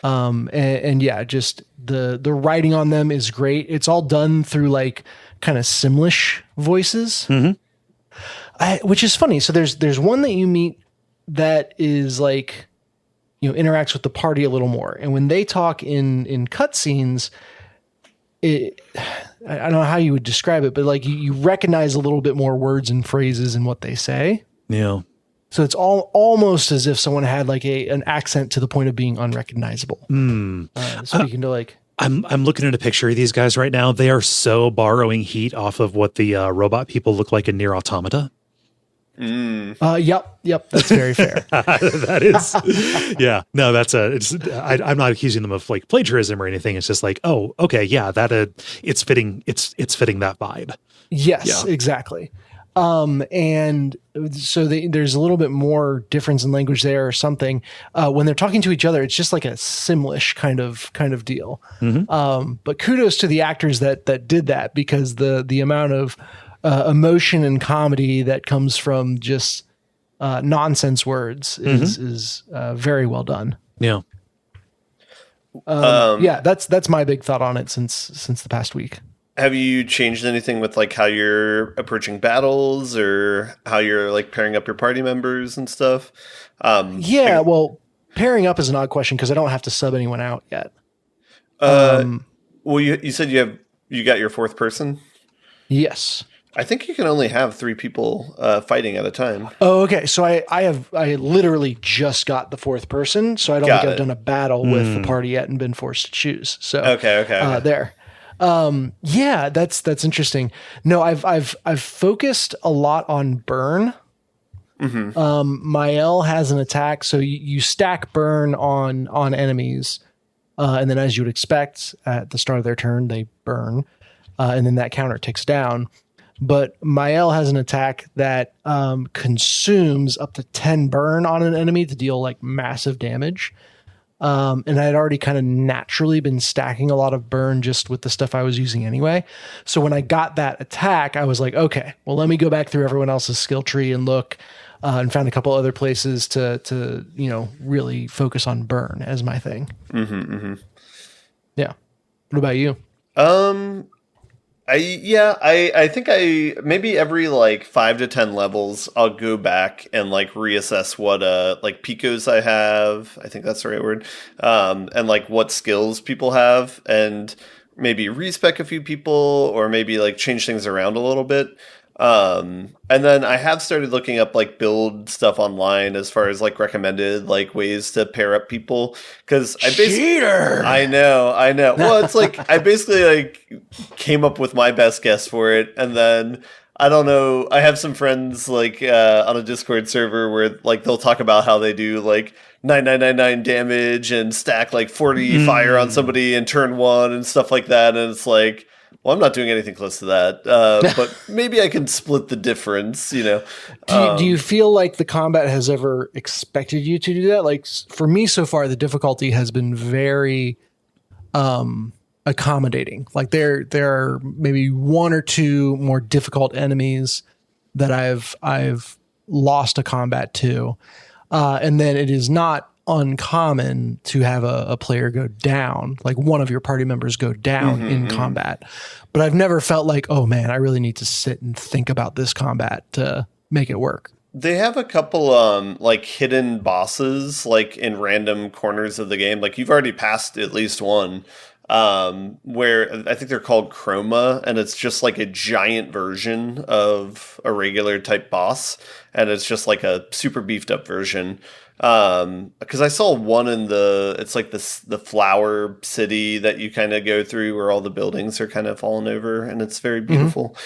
And yeah, just the writing on them is great. It's all done through like kind of Simlish voices, which is funny. So there's one that you meet that is like, interacts with the party a little more. And when they talk in cutscenes, I don't know how you would describe it, but like you recognize a little bit more words and phrases in what they say. Yeah. So it's almost as if someone had like an accent to the point of being unrecognizable. Speaking to like, I'm looking at a picture of these guys right now. They are so borrowing heat off of what the robot people look like in Nier Automata. Yep. That's very fair. That is, yeah. No, I'm not accusing them of like plagiarism or anything. It's just like, oh, okay, yeah, it's fitting. It's fitting that vibe. Yes, yeah. Exactly. And so there's a little bit more difference in language there or something. When they're talking to each other, it's just like a Simlish kind of deal. But kudos to the actors that did that, because the amount of emotion and comedy that comes from just nonsense words is very well done. Yeah. That's my big thought on it since the past week. Have you changed anything with like how you're approaching battles or how you're like pairing up your party members and stuff? Well, pairing up is an odd question because I don't have to sub anyone out yet. Well, you said you got your fourth person? Yes. I think you can only have 3 people fighting at a time. Oh, okay. So I literally just got the fourth person, so I don't think I've done a battle with the party yet and been forced to choose. So okay. There. That's interesting. No, I've focused a lot on burn. Mael has an attack, so you stack burn on enemies, and then as you would expect at the start of their turn, they burn, and then that counter ticks down. But Mael has an attack that consumes up to 10 burn on an enemy to deal like massive damage. And I had already kind of naturally been stacking a lot of burn just with the stuff I was using anyway. So when I got that attack, I was like, okay, well, let me go back through everyone else's skill tree and look, and found a couple other places to really focus on burn as my thing. Yeah. What about you? I think maybe every like 5 to 10 levels, I'll go back and like reassess what like picos I have. I think that's the right word. And like what skills people have, and maybe respec a few people, or maybe like change things around a little bit. And then I have started looking up like build stuff online as far as like recommended like ways to pair up people, because I know. Well, it's like I basically like came up with my best guess for it, and then I don't know. I have some friends like on a Discord server where like they'll talk about how they do like 9999 damage and stack like 40 fire on somebody in turn 1 and stuff like that. And it's like, well, I'm not doing anything close to that. But maybe I can split the difference, you know. Do you feel like the combat has ever expected you to do that? Like for me so far, the difficulty has been very accommodating. Like there are maybe 1 or 2 more difficult enemies that I've lost a combat to. And then it is not uncommon to have a player go down, like one of your party members go down in combat. But I've never felt like, oh man, I really need to sit and think about this combat to make it work. They have a couple like hidden bosses like in random corners of the game. Like you've already passed at least one. Where I think they're called Chroma, and it's just like a giant version of a regular type boss, and it's just like a super beefed up version. Because I saw one in it's like the flower city that you kind of go through where all the buildings are kind of falling over, and it's very beautiful.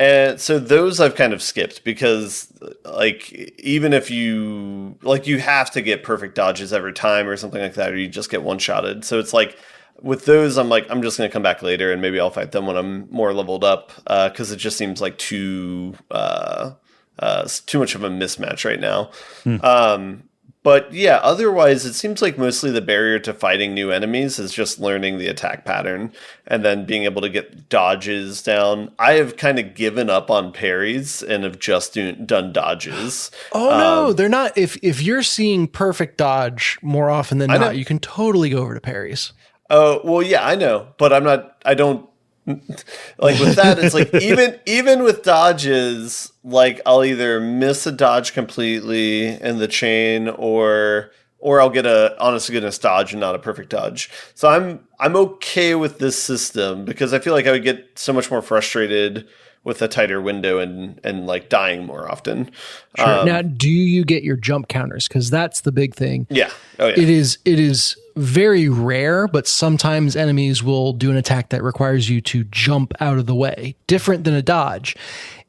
And so those I've kind of skipped because like, even if you have to get perfect dodges every time or something like that, or you just get one-shotted. So it's like with those, I'm like, I'm just going to come back later and maybe I'll fight them when I'm more leveled up. Cause it just seems like too much of a mismatch right now. But yeah, otherwise, it seems like mostly the barrier to fighting new enemies is just learning the attack pattern and then being able to get dodges down. I have kind of given up on parries and have just done dodges. Oh, no, they're not. If you're seeing perfect dodge more often than not, you can totally go over to parries. Oh, well, yeah, I know. But I don't. Like with that, it's like even with dodges, like I'll either miss a dodge completely in the chain, or I'll get a honest to goodness dodge and not a perfect dodge. So I'm okay with this system because I feel like I would get so much more frustrated with a tighter window and like dying more often. Sure. Now, do you get your jump counters? Because that's the big thing. Yeah. Oh yeah. It is very rare, but sometimes enemies will do an attack that requires you to jump out of the way, different than a dodge.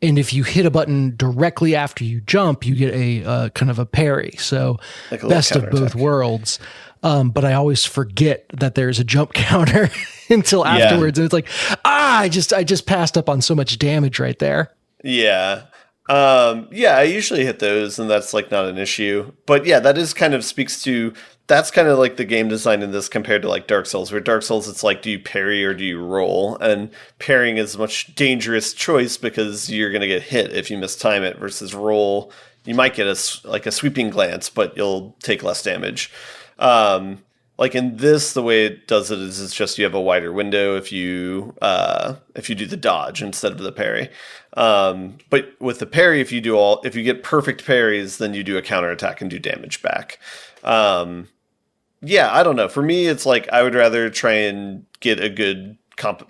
And if you hit a button directly after you jump, you get a kind of a parry. So like best of both worlds. But I always forget that there's a jump counter until afterwards. And it's like, I just passed up on so much damage right there. Yeah. I usually hit those and that's like not an issue. But yeah, that is kind of speaks to, that's kind of like the game design in this compared to like Dark Souls, where Dark Souls, it's like, do you parry or do you roll? And parrying is a much dangerous choice because you're going to get hit if you mistime it, versus roll. You might get a sweeping glance, but you'll take less damage. Like in this, the way it does it is it's just you have a wider window if you do the dodge instead of the parry. But with the parry, if you get perfect parries, then you do a counterattack and do damage back. I don't know. For me, it's like I would rather try and get a good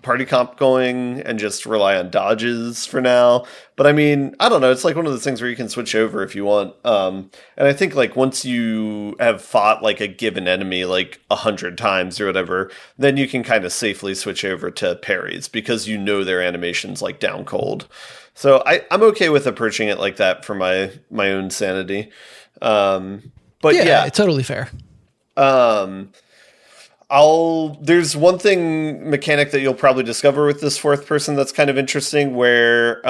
party comp going and just rely on dodges for now. But I mean, I don't know. It's like one of those things where you can switch over if you want. And I think like once you have fought like a given enemy like 100 times or whatever, then you can kind of safely switch over to parries because you know their animation's like down cold. So I'm okay with approaching it like that for my own sanity. But yeah, it's totally fair. There's one mechanic that you'll probably discover with this fourth person that's kind of interesting, where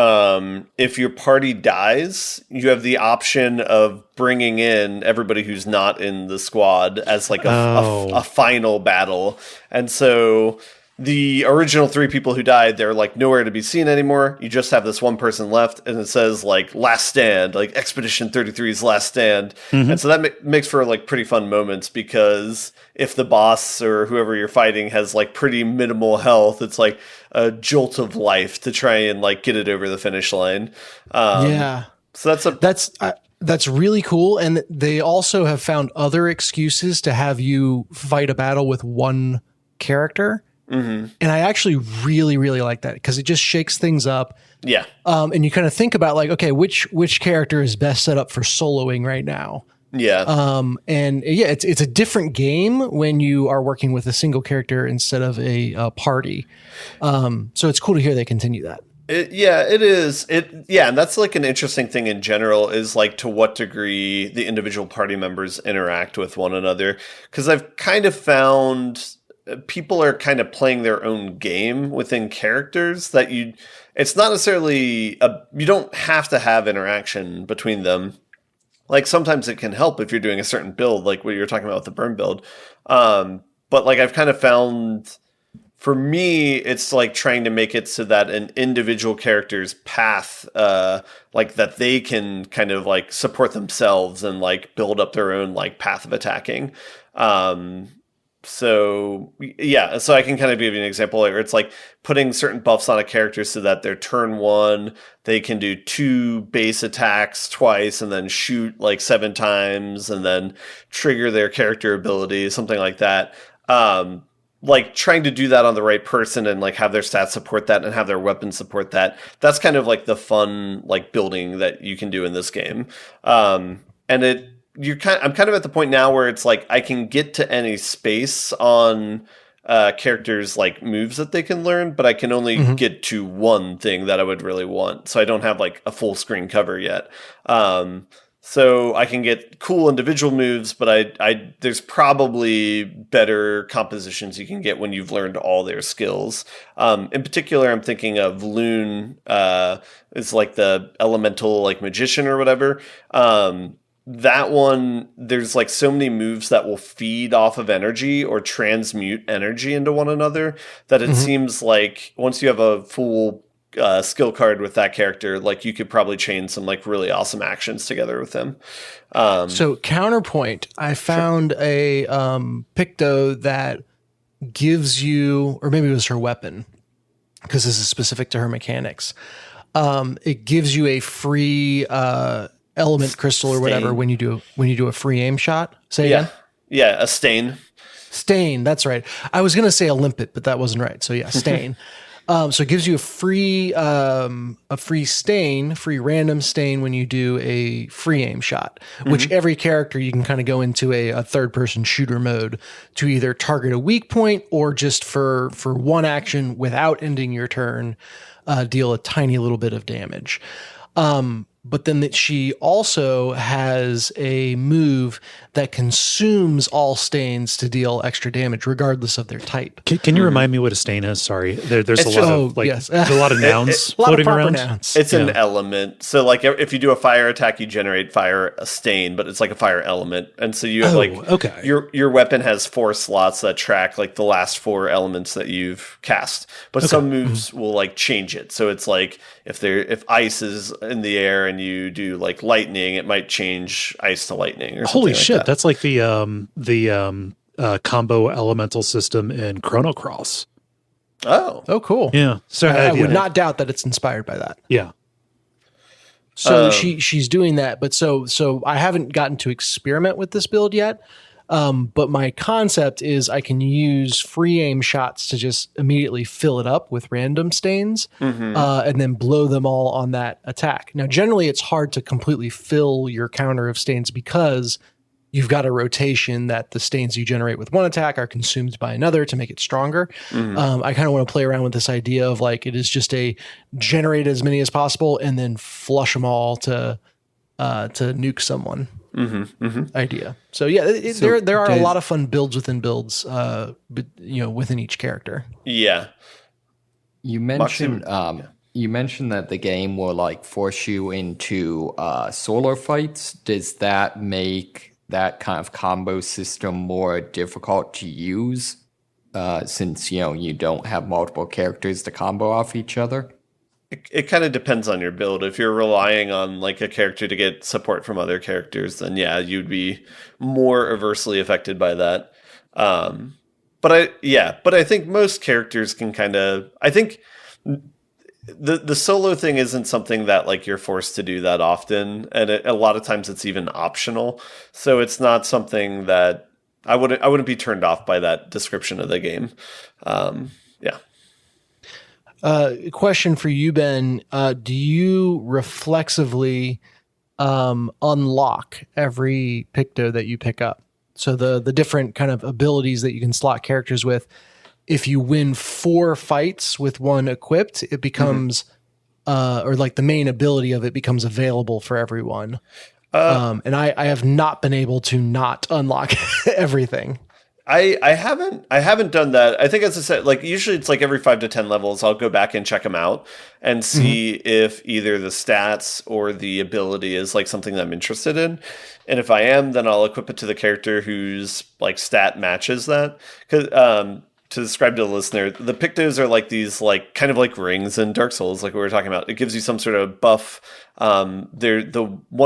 if your party dies, you have the option of bringing in everybody who's not in the squad as like a final battle. And so the original 3 people who died, they're like nowhere to be seen anymore. You just have this one person left, and it says like last stand, like Expedition 33's last stand. And so that makes for like pretty fun moments, because if the boss or whoever you're fighting has like pretty minimal health, it's like a jolt of life to try and like get it over the finish line. So that's really cool. And they also have found other excuses to have you fight a battle with one character. And I actually really, really like that because it just shakes things up. Yeah. And you kind of think about like, okay, which character is best set up for soloing right now? Yeah. And yeah, it's a different game when you are working with a single character instead of a party. So it's cool to hear they continue that. It is. And that's like an interesting thing in general is like to what degree the individual party members interact with one another. Because I've kind of found people are kind of playing their own game within characters that it's not necessarily you don't have to have interaction between them. Like sometimes it can help if you're doing a certain build, like what you were talking about with the burn build. But like I've kind of found, for me, it's like trying to make it so that an individual character's path, like that they can kind of like support themselves and like build up their own like path of attacking. So I can kind of give you an example where it's like putting certain buffs on a character so that their turn 1, they can do 2 base attacks twice and then shoot like 7 times and then trigger their character ability, something like that. Like trying to do that on the right person and like have their stats support that and have their weapons support that. That's kind of like the fun like building that you can do in this game. I'm kind of at the point now where it's like I can get to any space on characters like moves that they can learn, but I can only get to one thing that I would really want. So I don't have like a full screen cover yet. So I can get cool individual moves, but there's probably better compositions you can get when you've learned all their skills. In particular, I'm thinking of Loon, is like the elemental like magician or whatever. That one, there's like so many moves that will feed off of energy or transmute energy into one another that it seems like once you have a full skill card with that character, like you could probably chain some like really awesome actions together with them. So counterpoint, I found a Picto that gives you, or maybe it was her weapon, because this is specific to her mechanics. It gives you a free element crystal or whatever Stain. when you do a free aim shot. Say again? Yeah, a stain. Stain, that's right. I was gonna say a limpet, but that wasn't right. So yeah, stain. So it gives you a free random stain when you do a free aim shot, which every character you can kind of go into a third person shooter mode to either target a weak point or just for one action without ending your turn, deal a tiny little bit of damage. But then that she also has a move that consumes all stains to deal extra damage, regardless of their type. Can you remind me what a stain is? Sorry, there's It's a lot of like yes. there's a lot of nouns A lot of floating proper around. nouns. It's an element. So like if you do a fire attack, you generate a stain, but it's like a fire element. And so you have okay. your weapon has 4 slots that track like the last 4 elements that you've cast. But some moves will like change it. So it's like if ice is in the air and you do like lightning, it might change ice to lightning or something. Holy like shit, that. that's like the combo elemental system in Chrono Cross. Oh, cool. Yeah. So I would not doubt that it's inspired by that. Yeah. So she's doing that, but so I haven't gotten to experiment with this build yet. But my concept is I can use free aim shots to just immediately fill it up with random stains, and then blow them all on that attack. Now, generally, it's hard to completely fill your counter of stains because you've got a rotation that the stains you generate with one attack are consumed by another to make it stronger. I kind of want to play around with this idea of like it is just a generate as many as possible and then flush them all to nuke someone. Idea. So yeah, there are a lot of fun builds within builds, but within each character. Yeah. You mentioned that the game will like force you into solo fights. Does that make that kind of combo system more difficult to use since you don't have multiple characters to combo off each other? It kind of depends on your build. If you're relying on like a character to get support from other characters, then yeah, you'd be more aversely affected by that. But I think most characters can kind of. I think the solo thing isn't something that like you're forced to do that often, and a lot of times it's even optional. So it's not something that I wouldn't be turned off by that description of the game. Yeah. Question for you, Ben. Do you reflexively unlock every Picto that you pick up? So the different kind of abilities that you can slot characters with. If you win 4 fights with one equipped, it becomes or like the main ability of it becomes available for everyone. And I have not been able to not unlock everything. I haven't done that. I think, as I said, like usually it's like every 5 to 10 levels, I'll go back and check them out and see if either the stats or the ability is like something that I'm interested in. And if I am, then I'll equip it to the character whose like stat matches that. 'Cause, to describe to the listener, the Pictos are like these like kind of like rings in Dark Souls, like we were talking about. It gives you some sort of buff. One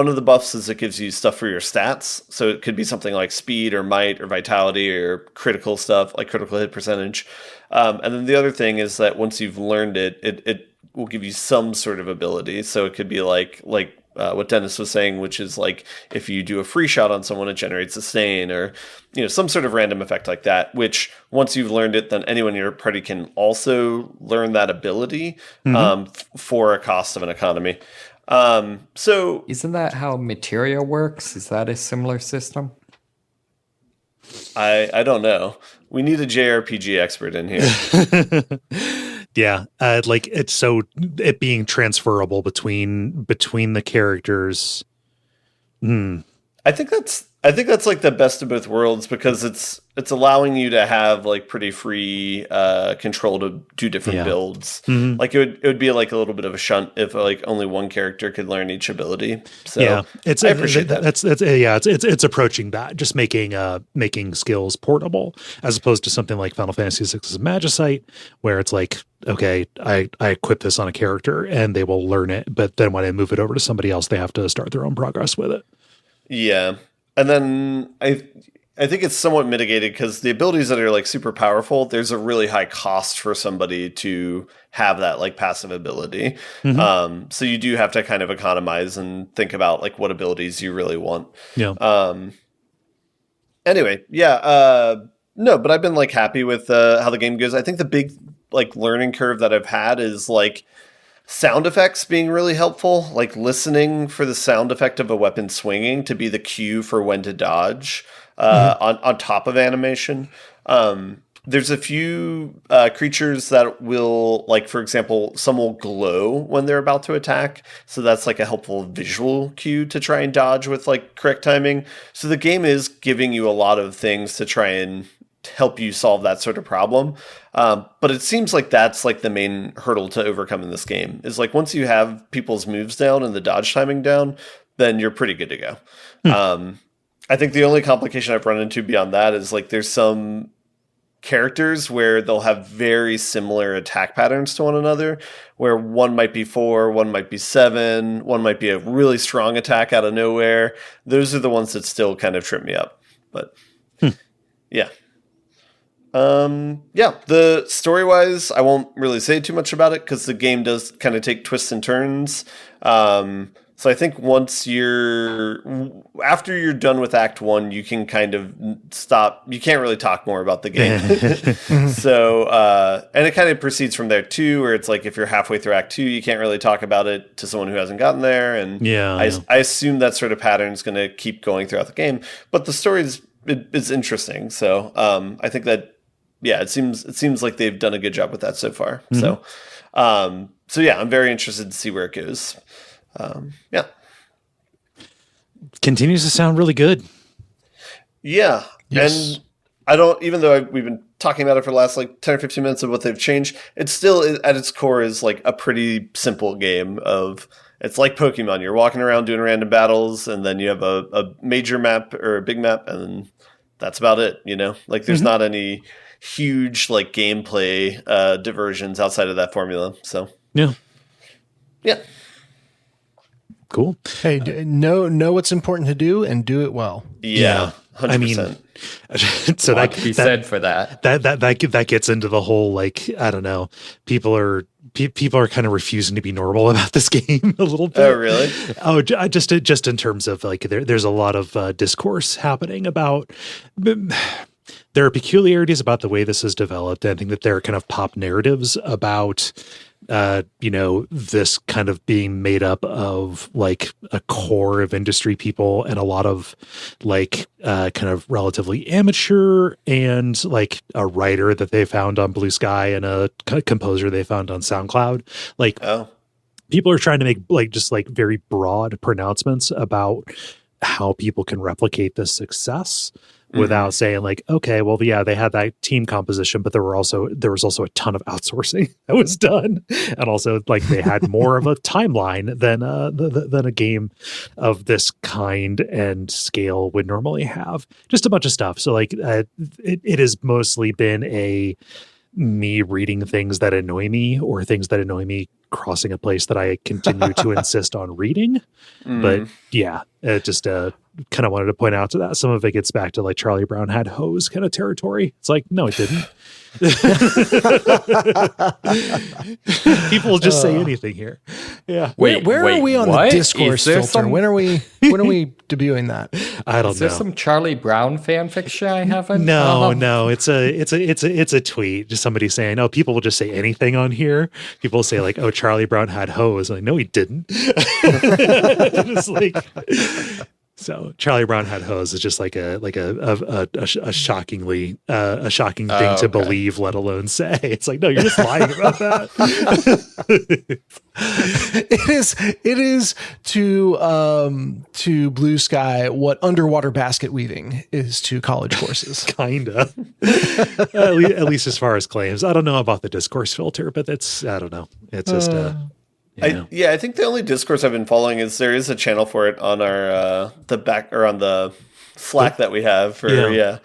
of the buffs is it gives you stuff for your stats. So it could be something like speed or might or vitality or critical stuff, like critical hit percentage. And then the other thing is that once you've learned it, it will give you some sort of ability. So it could be like what Dennis was saying, which is like if you do a free shot on someone, it generates a stain, or some sort of random effect like that. Which once you've learned it, then anyone in your party can also learn that ability for a cost of an economy. So isn't that how materia works? Is that a similar system? I don't know. We need a JRPG expert in here. Yeah, like it being transferable between the characters. I think that's like the best of both worlds, because it's allowing you to have like pretty free control to do different builds. Like it would be like a little bit of a shunt if like only one character could learn each ability. So yeah, I appreciate that. It's approaching that, just making skills portable, as opposed to something like Final Fantasy VI's Magicite, where it's like, okay, I equip this on a character and they will learn it, but then when I move it over to somebody else, they have to start their own progress with it. Yeah. And then I think it's somewhat mitigated because the abilities that are like super powerful, there's a really high cost for somebody to have that like passive ability. So you do have to kind of economize and think about like what abilities you really want. Yeah. Anyway, yeah. No, but I've been like happy with how the game goes. I think the big like learning curve that I've had is like sound effects being really helpful, like listening for the sound effect of a weapon swinging to be the cue for when to dodge on top of animation. There's a few creatures that will, like, for example, some will glow when they're about to attack. So that's like a helpful visual cue to try and dodge with like correct timing. So the game is giving you a lot of things to try and help you solve that sort of problem. But it seems like that's like the main hurdle to overcome in this game, is like once you have people's moves down and the dodge timing down, then you're pretty good to go. I think the only complication I've run into beyond that is like there's some characters where they'll have very similar attack patterns to one another, where one might be 4, one might be 7, one might be a really strong attack out of nowhere. Those are the ones that still kind of trip me up. But yeah. The story-wise, I won't really say too much about it because the game does kind of take twists and turns. So I think after you're done with Act 1, you can kind of stop. You can't really talk more about the game. So, and it kind of proceeds from there too, where it's like if you're halfway through Act 2, you can't really talk about it to someone who hasn't gotten there. And I assume that sort of pattern is going to keep going throughout the game. But the story is interesting. So I think that, yeah, it seems like they've done a good job with that so far. So yeah, I'm very interested to see where it goes. Yeah. Continues to sound really good. Yeah. Yes. And I don't, even though we've been talking about it for the last like 10 or 15 minutes of what they've changed, it still at its core is like a pretty simple game of, it's like Pokemon. You're walking around doing random battles, and then you have a major map or a big map, and then that's about it, Like there's not any huge like gameplay diversions outside of that formula. So yeah. Cool. Hey, know what's important to do and do it well. Yeah. 100%. I mean, so that can be said for that. That gets into the whole, like, I don't know, people are kind of refusing to be normal about this game a little bit. Oh, really? Oh, just in terms of like there's a lot of discourse happening about. There are peculiarities about the way this is developed. I think that there are kind of pop narratives about, this kind of being made up of like a core of industry people and a lot of like kind of relatively amateur and like a writer that they found on Blue Sky and a composer they found on SoundCloud. Like, people are trying to make like just like very broad pronouncements about how people can replicate this success without saying like, okay, well, yeah, they had that team composition, but there was also a ton of outsourcing that was done, and also like they had more of a timeline than a game of this kind and scale would normally have. Just a bunch of stuff. So like it has mostly been me reading things that annoy me or things that annoy me crossing a place that I continue to insist on reading. But yeah, it just kind of wanted to point out to that some of it gets back to like Charlie Brown had hose kind of territory. It's like, no, it didn't. People just say anything here. Yeah. Where are we on what? the discourse filter? When are we debuting that? I don't know. Is there some Charlie Brown fan fiction I haven't? No. It's a tweet. Just somebody saying, "Oh, people will just say anything on here." People say like, "Oh, Charlie Brown had hose." I'm like, no, he didn't. Just like. So Charlie Brown had hose is just like a shocking thing to believe, let alone say. It's like, no, you're just lying about that. It is to Blue Sky what underwater basket weaving is to college courses. Kinda. At least as far as claims. I don't know about the discourse filter, but I don't know. It's just I think the only discourse I've been following is there is a channel for it on our on the Slack that we have for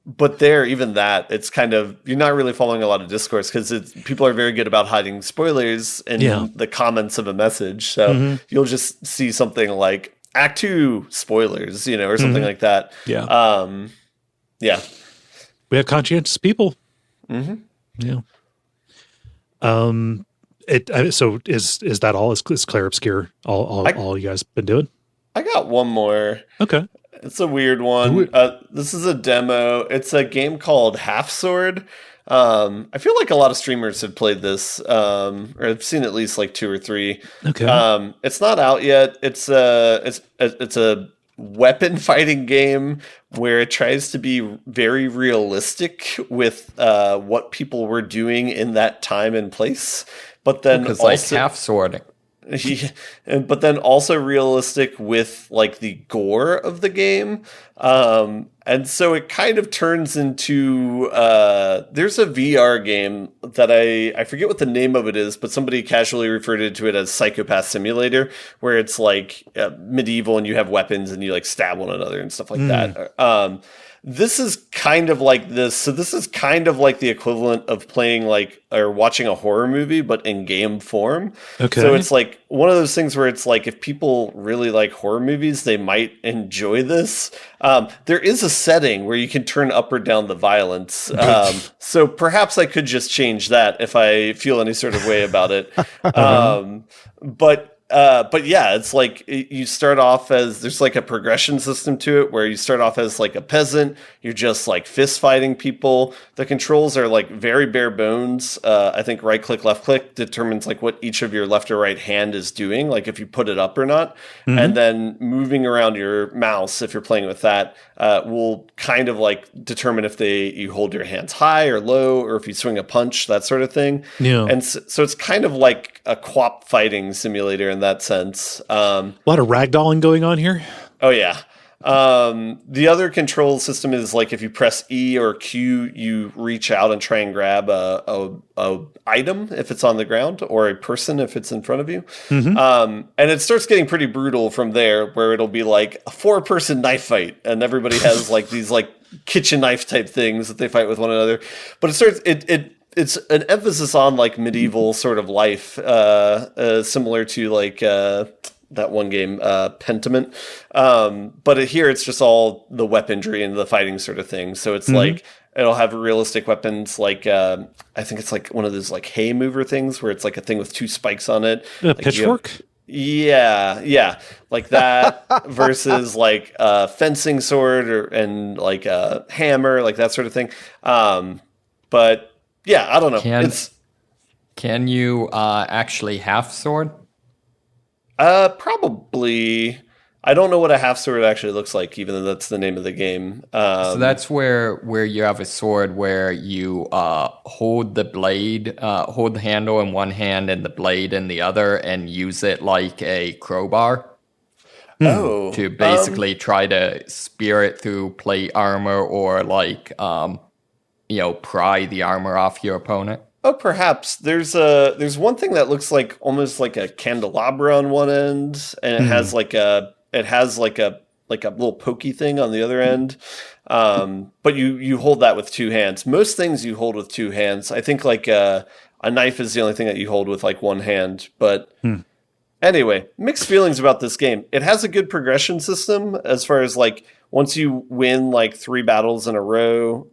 but there, even that, it's kind of, you're not really following a lot of discourse because people are very good about hiding spoilers in the comments of a message. So you'll just see something like Act 2 spoilers, or something like that. Yeah. We have conscientious people. Yeah. So is that all? Is Clair Obscur all you guys been doing? I got one more. Okay. It's a weird one. This is a demo. It's a game called Half Sword. I feel like a lot of streamers have played this, or I've seen at least like 2 or 3. Okay. It's not out yet. It's a weapon fighting game where it tries to be very realistic with what people were doing in that time and place, but then Because also like half swording. but then also realistic with like the gore of the game. And so it kind of turns into there's a VR game that I forget what the name of it is, but somebody casually referred to it as Psychopath Simulator, where it's like medieval and you have weapons and you like stab one another and stuff like that. This is kind of like this. So this is kind of like the equivalent of playing like or watching a horror movie, but in game form. Okay. So it's like one of those things where it's like if people really like horror movies, they might enjoy this. There is a setting where you can turn up or down the violence. So perhaps I could just change that if I feel any sort of way about it. But yeah, it's like you start off as there's like a progression system to it where you start off as like a peasant. You're just like fist fighting people. The controls are like very bare bones. I think right click, left click determines like what each of your left or right hand is doing, like if you put it up or not. And then moving around your mouse, if you're playing with that, will kind of like determine if you hold your hands high or low, or if you swing a punch, that sort of thing. Yeah. And so it's kind of like a co-op fighting simulator in that sense. A lot of ragdolling going on here. Oh yeah. The other control system is like if you press E or Q, you reach out and try and grab a item if it's on the ground, or a person if it's in front of you. And it starts getting pretty brutal from there, where it'll be like a 4-person knife fight, and everybody has like these like kitchen knife type things that they fight with one another. But it's an emphasis on like medieval sort of life, similar to like that one game, Pentiment. But here it's just all the weaponry and the fighting sort of thing. So it's like it'll have realistic weapons, like I think it's like one of those like hay mover things where it's like a thing with 2 spikes on it. A pitchfork? Yeah, like that versus like a fencing sword and like a hammer, like that sort of thing. But yeah, I don't know. Can you actually half sword? Probably. I don't know what a half sword actually looks like, even though that's the name of the game. So that's where you have a sword where you hold the blade, hold the handle in one hand and the blade in the other, and use it like a crowbar to basically try to spear it through plate armor or like pry the armor off your opponent. Oh, perhaps there's one thing that looks like almost like a candelabra on one end, and it has like a little pokey thing on the other end. But you hold that with two hands. Most things you hold with two hands. I think like a knife is the only thing that you hold with like one hand. But anyway, mixed feelings about this game. It has a good progression system as far as like once you win like 3 battles in a row,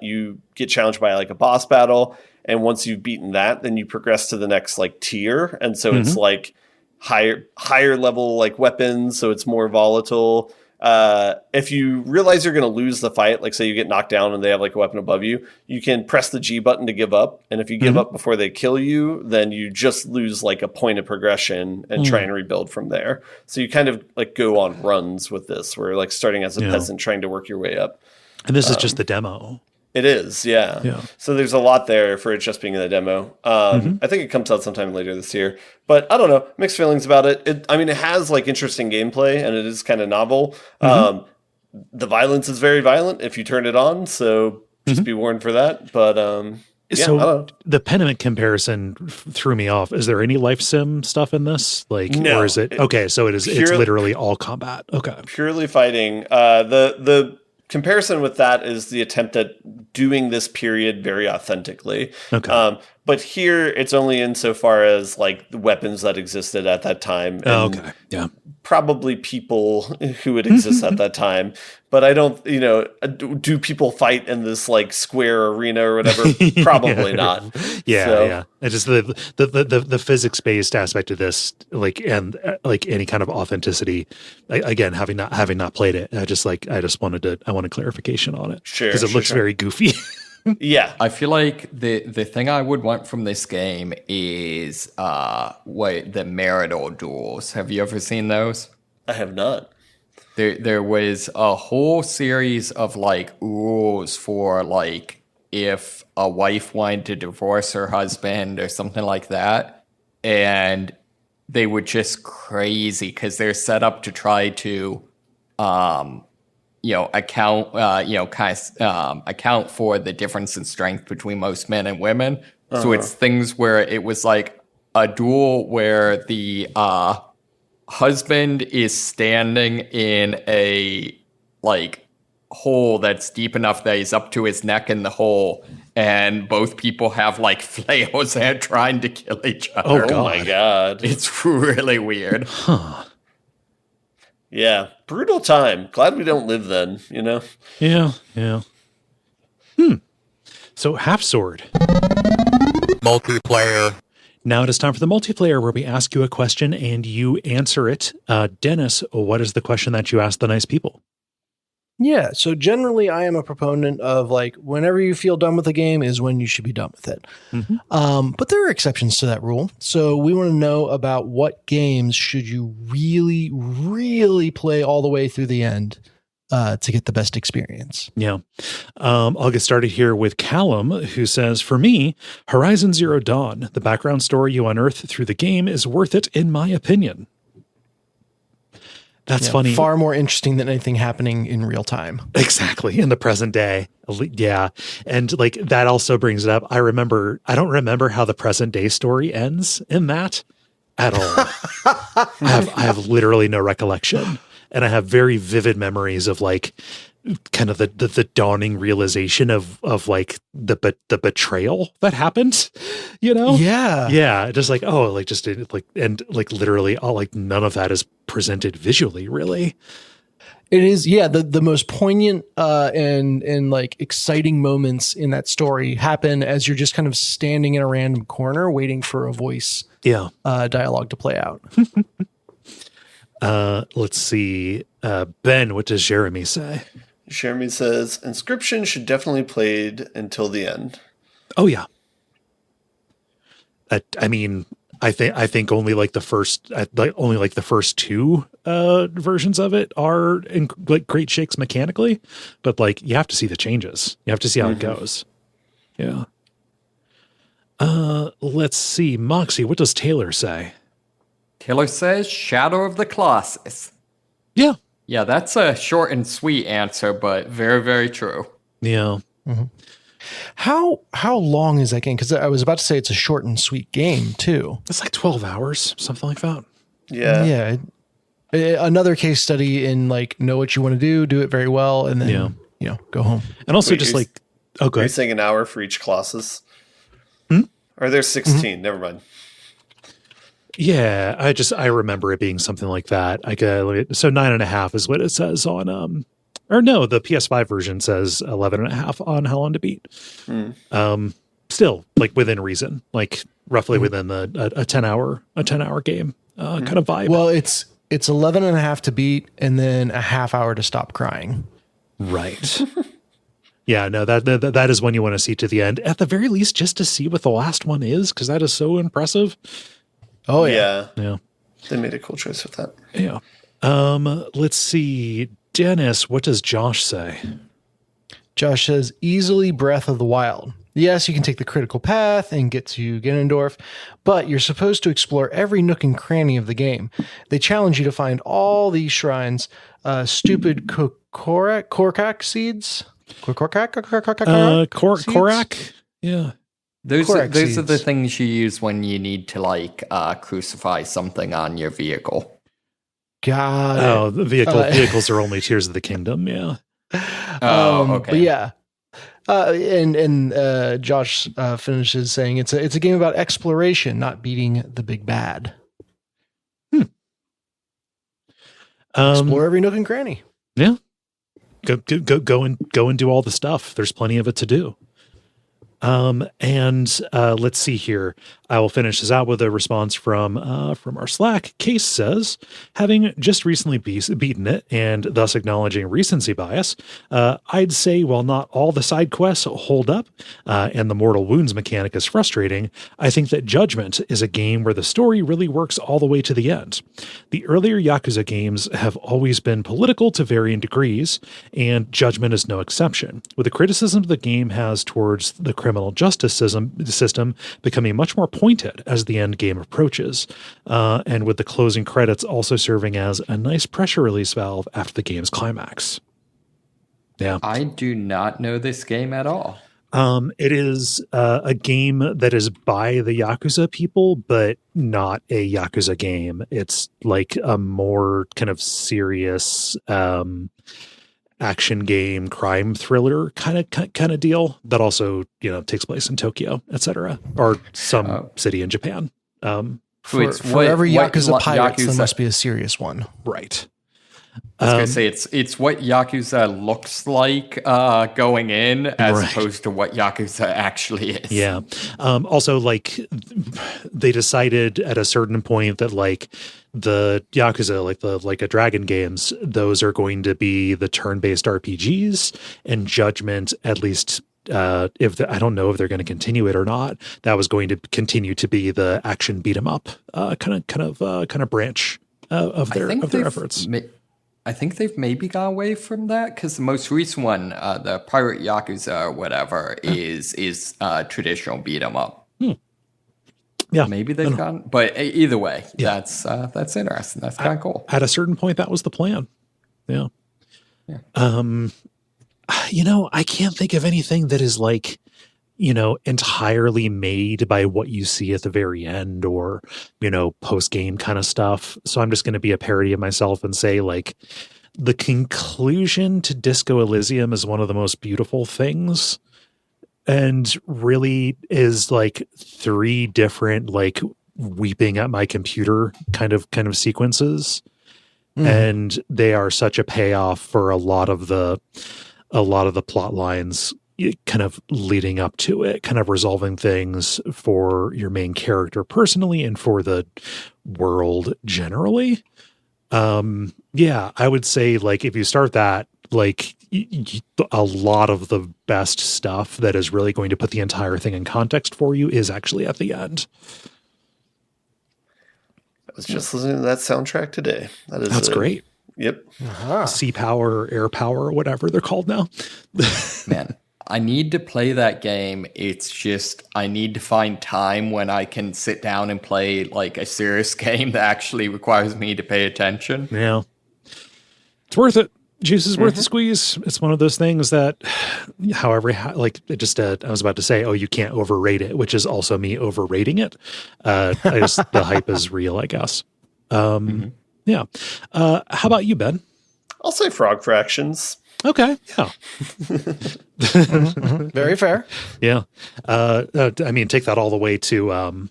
you get challenged by like a boss battle. And once you've beaten that, then you progress to the next like tier. And so it's like higher level like weapons. So it's more volatile. If you realize you're going to lose the fight, like say you get knocked down and they have like a weapon above you, you can press the G button to give up. And if you give up before they kill you, then you just lose like a point of progression and try and rebuild from there. So you kind of like go on runs with this, where like starting as a peasant, trying to work your way up. And this is just the demo. It is, yeah. So there's a lot there for it just being in the demo. I think it comes out sometime later this year. But I don't know, mixed feelings about it. It has like interesting gameplay and it is kind of novel. The violence is very violent if you turn it on, so just be warned for that. But so the Pentiment comparison threw me off. Is there any life sim stuff in this? Like, no, or is it okay? So it's literally all combat. Okay, purely fighting. The comparison with that is the attempt at doing this period very authentically. Okay. But here it's only insofar as like the weapons that existed at that time. And okay. Yeah. Probably people who would exist at that time. But I don't, do people fight in this like square arena or whatever? Probably not. Yeah. It's just the physics based aspect of this, like, and like any kind of authenticity. Again, having not played it, I wanted clarification on it. Sure, because it looks very goofy. Yeah, I feel like the thing I would want from this game is the marital duels. Have you ever seen those? I have not. There was a whole series of like rules for like if a wife wanted to divorce her husband or something like that, and they were just crazy because they're set up to try to account for the difference in strength between most men and women. So it's things where it was like a duel where the husband is standing in a like hole that's deep enough that he's up to his neck in the hole, and both people have like flails and are trying to kill each other. Oh my god. It's really weird. Huh. Yeah, brutal time. Glad we don't live then, Yeah. So Half Sword. Multiplayer. Now it is time for the multiplayer where we ask you a question and you answer it. Dennis, what is the question that you ask the nice people? Yeah, so generally I am a proponent of like whenever you feel done with a game is when you should be done with it. But there are exceptions to that rule. So we want to know about what games should you really, really play all the way through the end to get the best experience. Yeah. I'll get started here with Callum, who says, for me, Horizon Zero Dawn, the background story you unearth through the game is worth it in my opinion. That's funny. Far more interesting than anything happening in real time. Exactly. In the present day. Yeah. And like that also brings it up. I don't remember how the present day story ends in that at all. I have literally no recollection. And I have very vivid memories of like kind of the dawning realization of like the betrayal that happened, Yeah. Just like, literally all like none of that is presented visually, really. It is, the most poignant and like exciting moments in that story happen as you're just kind of standing in a random corner waiting for a voice dialogue to play out. Let's see. Ben, what does Jeremy say? Jeremy says, Inscription should definitely be played until the end. Oh, yeah. I mean, I think only like the first two versions of it are in like great shakes mechanically, but like you have to see the changes. You have to see how it goes. Yeah. Let's see. Moxie, what does Taylor say? Taylor says Shadow of the Colossus. Yeah. Yeah, that's a short and sweet answer, but very, very true. Yeah. How long is that game? Because I was about to say it's a short and sweet game too. It's like 12 hours, something like that. Yeah. Another case study in like know what you want to do it very well, and then go home. And also Wait, just you're- like, oh, go Are you ahead. saying an hour for each Colossus? Or there's 16. Never mind. Yeah, I remember it being something like that. So 9.5 is what it says on or no, the PS5 version says 11.5 on How Long to Beat. Still like within reason, like roughly within a 10 hour game kind of vibe. Well, it's 11.5 to beat, and then a half hour to stop crying. Right. Yeah, no, that is one you want to see to the end. At the very least, just to see what the last one is, because that is so impressive. Oh yeah. Yeah. They made a cool choice with that. Yeah. Let's see. Dennis, what does Josh say? Josh says easily Breath of the Wild. Yes, you can take the critical path and get to Ganondorf, but you're supposed to explore every nook and cranny of the game. They challenge you to find all these shrines, stupid Korkak seeds. Korak? Yeah. Those Correct are the seeds. things you use when you need to like crucify something on your vehicle. Got it. Oh, the vehicles are only Tears of the Kingdom. Yeah. Okay. But yeah. And Josh finishes saying it's a game about exploration, not beating the big bad. Explore every nook and cranny. Yeah. Go and do all the stuff. There's plenty of it to do. And let's see here. I will finish this out with a response from our Slack. Case says, having just recently beaten it and thus acknowledging recency bias, I'd say while not all the side quests hold up and the mortal wounds mechanic is frustrating, I think that Judgment is a game where the story really works all the way to the end. The earlier Yakuza games have always been political to varying degrees, and Judgment is no exception. With the criticism the game has towards the criminal justice system becoming much more pointed as the end game approaches, and with the closing credits also serving as a nice pressure release valve after the game's climax. Yeah. I do not know this game at all. It is a game that is by the Yakuza people, but not a Yakuza game. It's like a more kind of serious action game, crime thriller kind of deal that also, takes place in Tokyo, etc., or some city in Japan. For every Yakuza pilot, there must be a serious one. Right. I was going to say it's what Yakuza looks like going in as opposed to what Yakuza actually is. Yeah. Also, like, they decided at a certain point that like the Yakuza, like a Dragon games, those are going to be the turn-based RPGs, and Judgment, at least I don't know if they're going to continue it or not, that was going to continue to be the action beat 'em up kind of branch of their efforts. I think they've maybe gone away from that because the most recent one, the Pirate Yakuza or whatever, is traditional beat 'em up. Yeah, maybe they've gone, but either way, that's interesting. That's kind of cool. At a certain point, that was the plan. Yeah. I can't think of anything that is like, entirely made by what you see at the very end or, post game kind of stuff. So I'm just going to be a parody of myself and say like the conclusion to Disco Elysium is one of the most beautiful things, and really is like 3 different like weeping at my computer kind of sequences. And they are such a payoff for a lot of the plot lines kind of leading up to it, kind of resolving things for your main character personally and for the world generally. I would say like if you start that, like a lot of the best stuff that is really going to put the entire thing in context for you is actually at the end. was just listening to that soundtrack today. That's great. Yep. Sea power, air power, whatever they're called now. Man, I need to play that game. It's just I need to find time when I can sit down and play like a serious game that actually requires me to pay attention. Yeah. It's worth it. Juice is worth the squeeze. It's one of those things that, however, like it just, I was about to say, oh, you can't overrate it, which is also me overrating it. The hype is real, I guess. Yeah. How about you, Ben? I'll say Frog Fractions. Okay. Yeah. Very fair. Yeah. I mean, take that all the way to,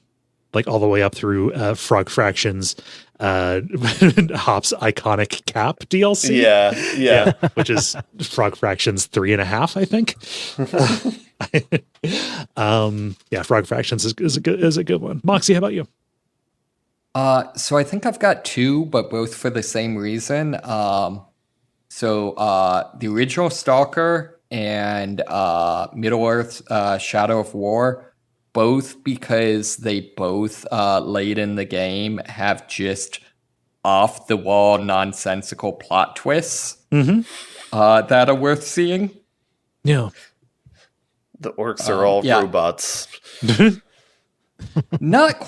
like all the way up through Frog Fractions, Hop's iconic cap DLC. Yeah. Which is Frog Fractions 3.5, I think. Yeah, Frog Fractions is a good one. Moxie, how about you? So I think I've got two, but both for the same reason. So the original Stalker and Middle-earth's Shadow of War, both because they both, late in the game, have just off-the-wall, nonsensical plot twists that are worth seeing. Yeah. The orcs are all robots. Not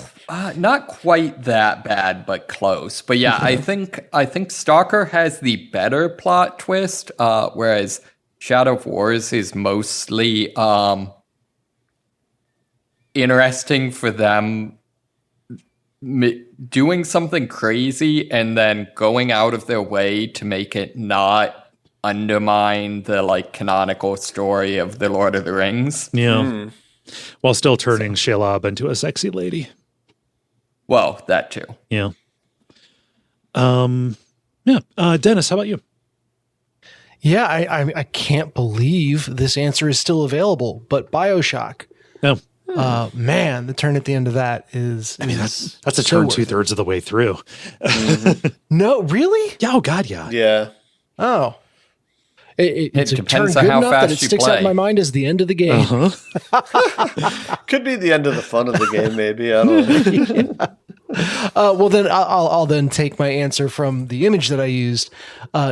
quite that bad, but close. But yeah, I think Stalker has the better plot twist, whereas Shadow of Wars is mostly interesting for them doing something crazy and then going out of their way to make it not undermine the like canonical story of the Lord of the Rings. Yeah. While still turning Shelob into a sexy lady. Well, that too. Yeah. Yeah. Dennis, how about you? Yeah, I can't believe this answer is still available, but BioShock. No. Man, the turn at the end of that is. I mean, that's a turn 2/3 of the way through. No, really? Yeah. Oh God. Yeah. Yeah. Oh. It's a turn depends good on how enough that fast it you sticks out play. in my mind as the end of the game. Could be the end of the fun of the game, maybe. I don't know. Well, then I'll then take my answer from the image that I used.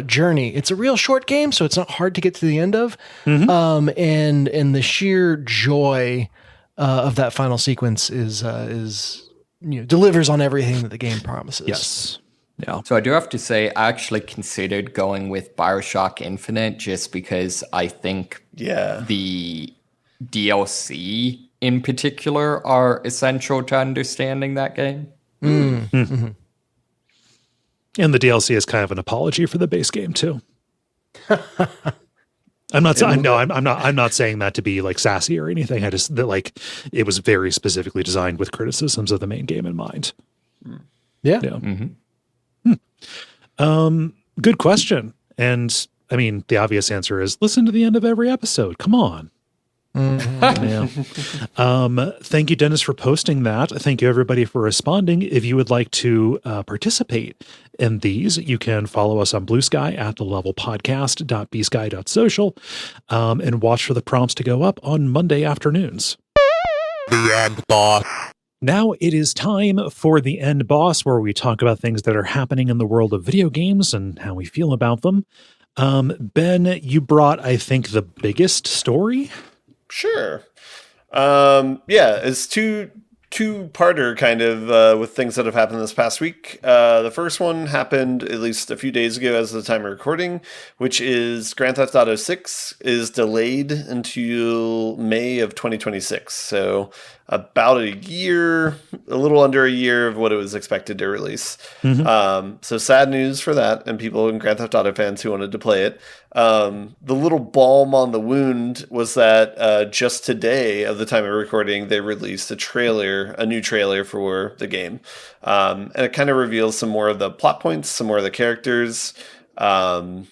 Journey. It's a real short game, so it's not hard to get to the end of. And the sheer joy of that final sequence is delivers on everything that the game promises. Yes. Yeah. So I do have to say, I actually considered going with BioShock Infinite just because I think the DLC in particular are essential to understanding that game. Mm-hmm. And the DLC is kind of an apology for the base game too. I'm not saying I'm not saying that to be like sassy or anything. I just that like it was very specifically designed with criticisms of the main game in mind. Yeah. Good question. And I mean, the obvious answer is listen to the end of every episode. Come on. Yeah. Thank you, Dennis, for posting that. Thank you, everybody, for responding. If you would like to participate in these, you can follow us on Blue Sky at thelevelpodcast.bsky.social and watch for the prompts to go up on Monday afternoons. The End Boss. Now it is time for the End Boss, where we talk about things that are happening in the world of video games and how we feel about them. Ben, you brought, I think, the biggest story. Sure. It's two-parter kind of with things that have happened this past week. The first one happened at least a few days ago as of the time of recording, which is Grand Theft Auto 6 is delayed until May of 2026. So about a little under a year of what it was expected to release. So sad news for that and people and Grand Theft Auto fans who wanted to play it. The little balm on the wound was that just today, of the time of recording, they released a new trailer for the game. And it kind of reveals some more of the plot points, some more of the characters. I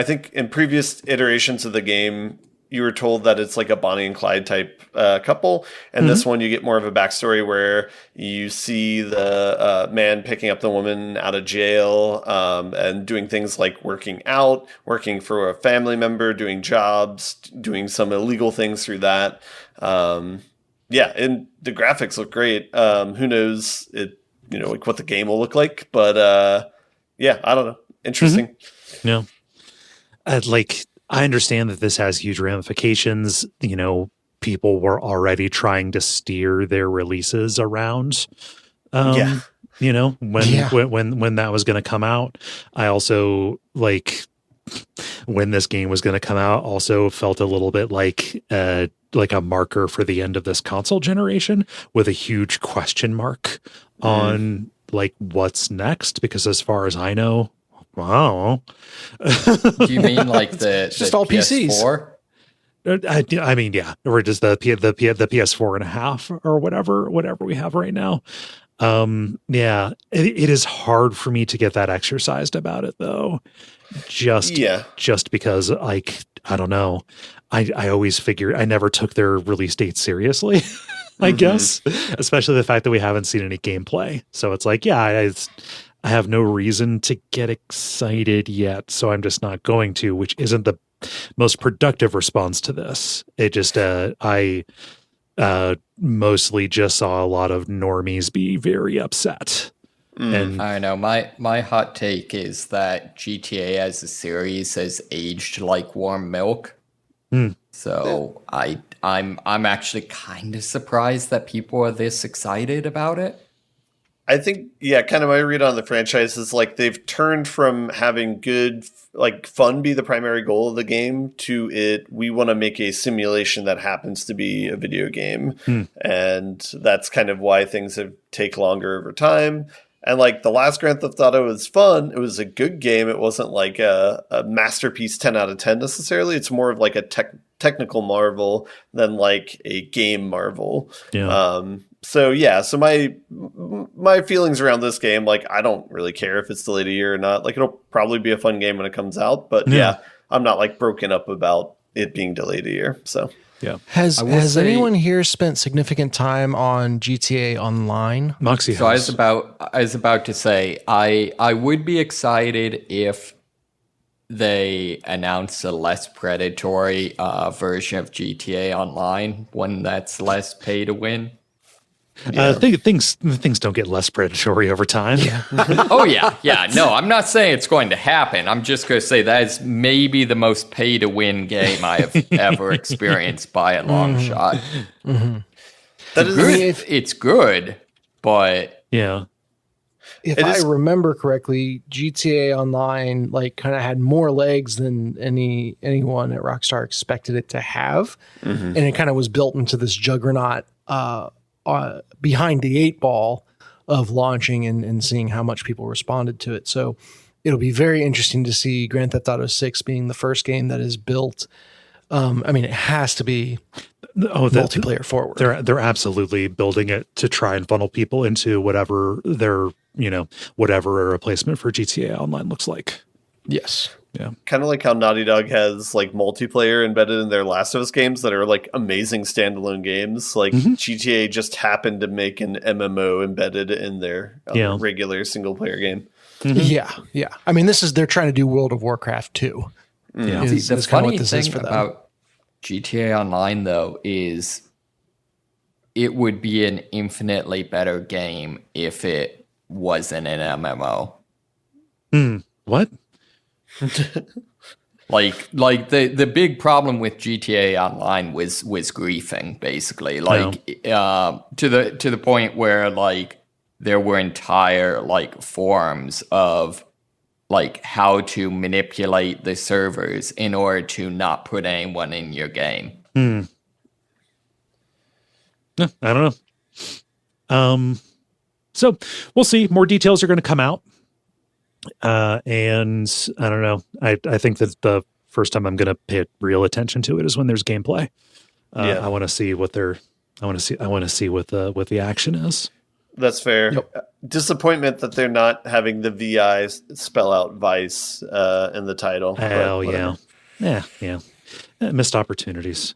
think in previous iterations of the game, you were told that it's like a Bonnie and Clyde type couple. And this one, you get more of a backstory where you see the man picking up the woman out of jail and doing things like working out, working for a family member, doing jobs, doing some illegal things through that. And the graphics look great. Who knows? like what the game will look like. But yeah, I don't know. Interesting. Yeah. I understand that this has huge ramifications. People were already trying to steer their releases around, when that was going to come out. I also when this game was going to come out, also felt a little bit like a marker for the end of this console generation, with a huge question mark on what's next. Because as far as I know, wow. Do you mean like the just all PS4? I mean, yeah, or just the PS4 and a half or whatever we have right now. Yeah, it is hard for me to get that exercised about it though. Just because I don't know. I always figured I never took their release date seriously. I guess, especially the fact that we haven't seen any gameplay. So it's I have no reason to get excited yet, so I'm just not going to, which isn't the most productive response to this. It just, I mostly just saw a lot of normies be very upset. And I know my hot take is that GTA as a series has aged like warm milk. So I'm actually kind of surprised that people are this excited about it. I think, kind of my read on the franchise is they've turned from having good, fun be the primary goal of the game to we want to make a simulation that happens to be a video game. And that's kind of why things have take longer over time. And the last Grand Theft Auto was fun. It was a good game. It wasn't a masterpiece 10 out of 10 necessarily. It's more of a technical marvel than a game marvel. yeah. So my feelings around this game, I don't really care if it's delayed a year or not. It'll probably be a fun game when it comes out, but I'm not broken up about it being delayed a year. So yeah. Has anyone here spent significant time on GTA Online? Moxie So has. I was about to say I would be excited if they announce a less predatory version of GTA Online, one that's less pay to win. Things don't get less predatory over time. Yeah. Oh yeah. No, I'm not saying it's going to happen. I'm just going to say that is maybe the most pay to win game I have ever experienced by a long shot. It's good, but yeah. If I remember correctly, GTA Online kind of had more legs than anyone at Rockstar expected it to have, and it kind of was built into this juggernaut behind the eight ball of launching and seeing how much people responded to it. So it'll be very interesting to see Grand Theft Auto 6 being the first game that is built. It has to be multiplayer forward. They're absolutely building it to try and funnel people into whatever whatever a replacement for GTA Online looks like. Yes. Yeah. Kind of like how Naughty Dog has multiplayer embedded in their Last of Us games that are amazing standalone games. GTA just happened to make an MMO embedded in their regular single player game. Yeah. They're trying to do World of Warcraft too. Yeah. The funny thing about GTA Online though is it would be an infinitely better game if it wasn't an MMO. What? the big problem with GTA Online was griefing, basically. To the point where there were entire forums of how to manipulate the servers in order to not put anyone in your game. I don't know. So we'll see. More details are going to come out. And I don't know. I think that the first time I'm going to pay real attention to it is when there's gameplay. I want to see what I want to see what the action is. That's fair. Yep. Disappointment that they're not having the VI spell out Vice in the title. Oh yeah. Missed opportunities.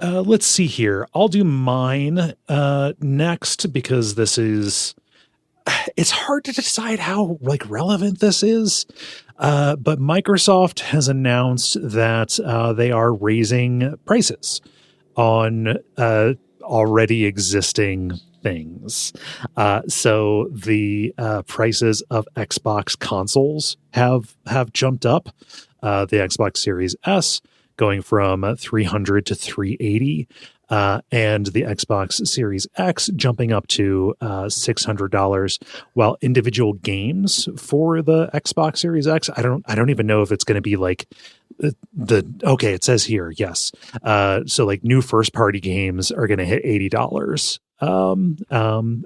Let's see here. I'll do mine next because this is. It's hard to decide how relevant this is, but Microsoft has announced that they are raising prices on already existing things. So the prices of Xbox consoles have jumped up. The Xbox Series S going from $300 to $380. And the Xbox Series X jumping up to $600, while individual games for the Xbox Series X, I don't even know if it's going to be like okay, it says here, yes. So like new first party games are going to hit $80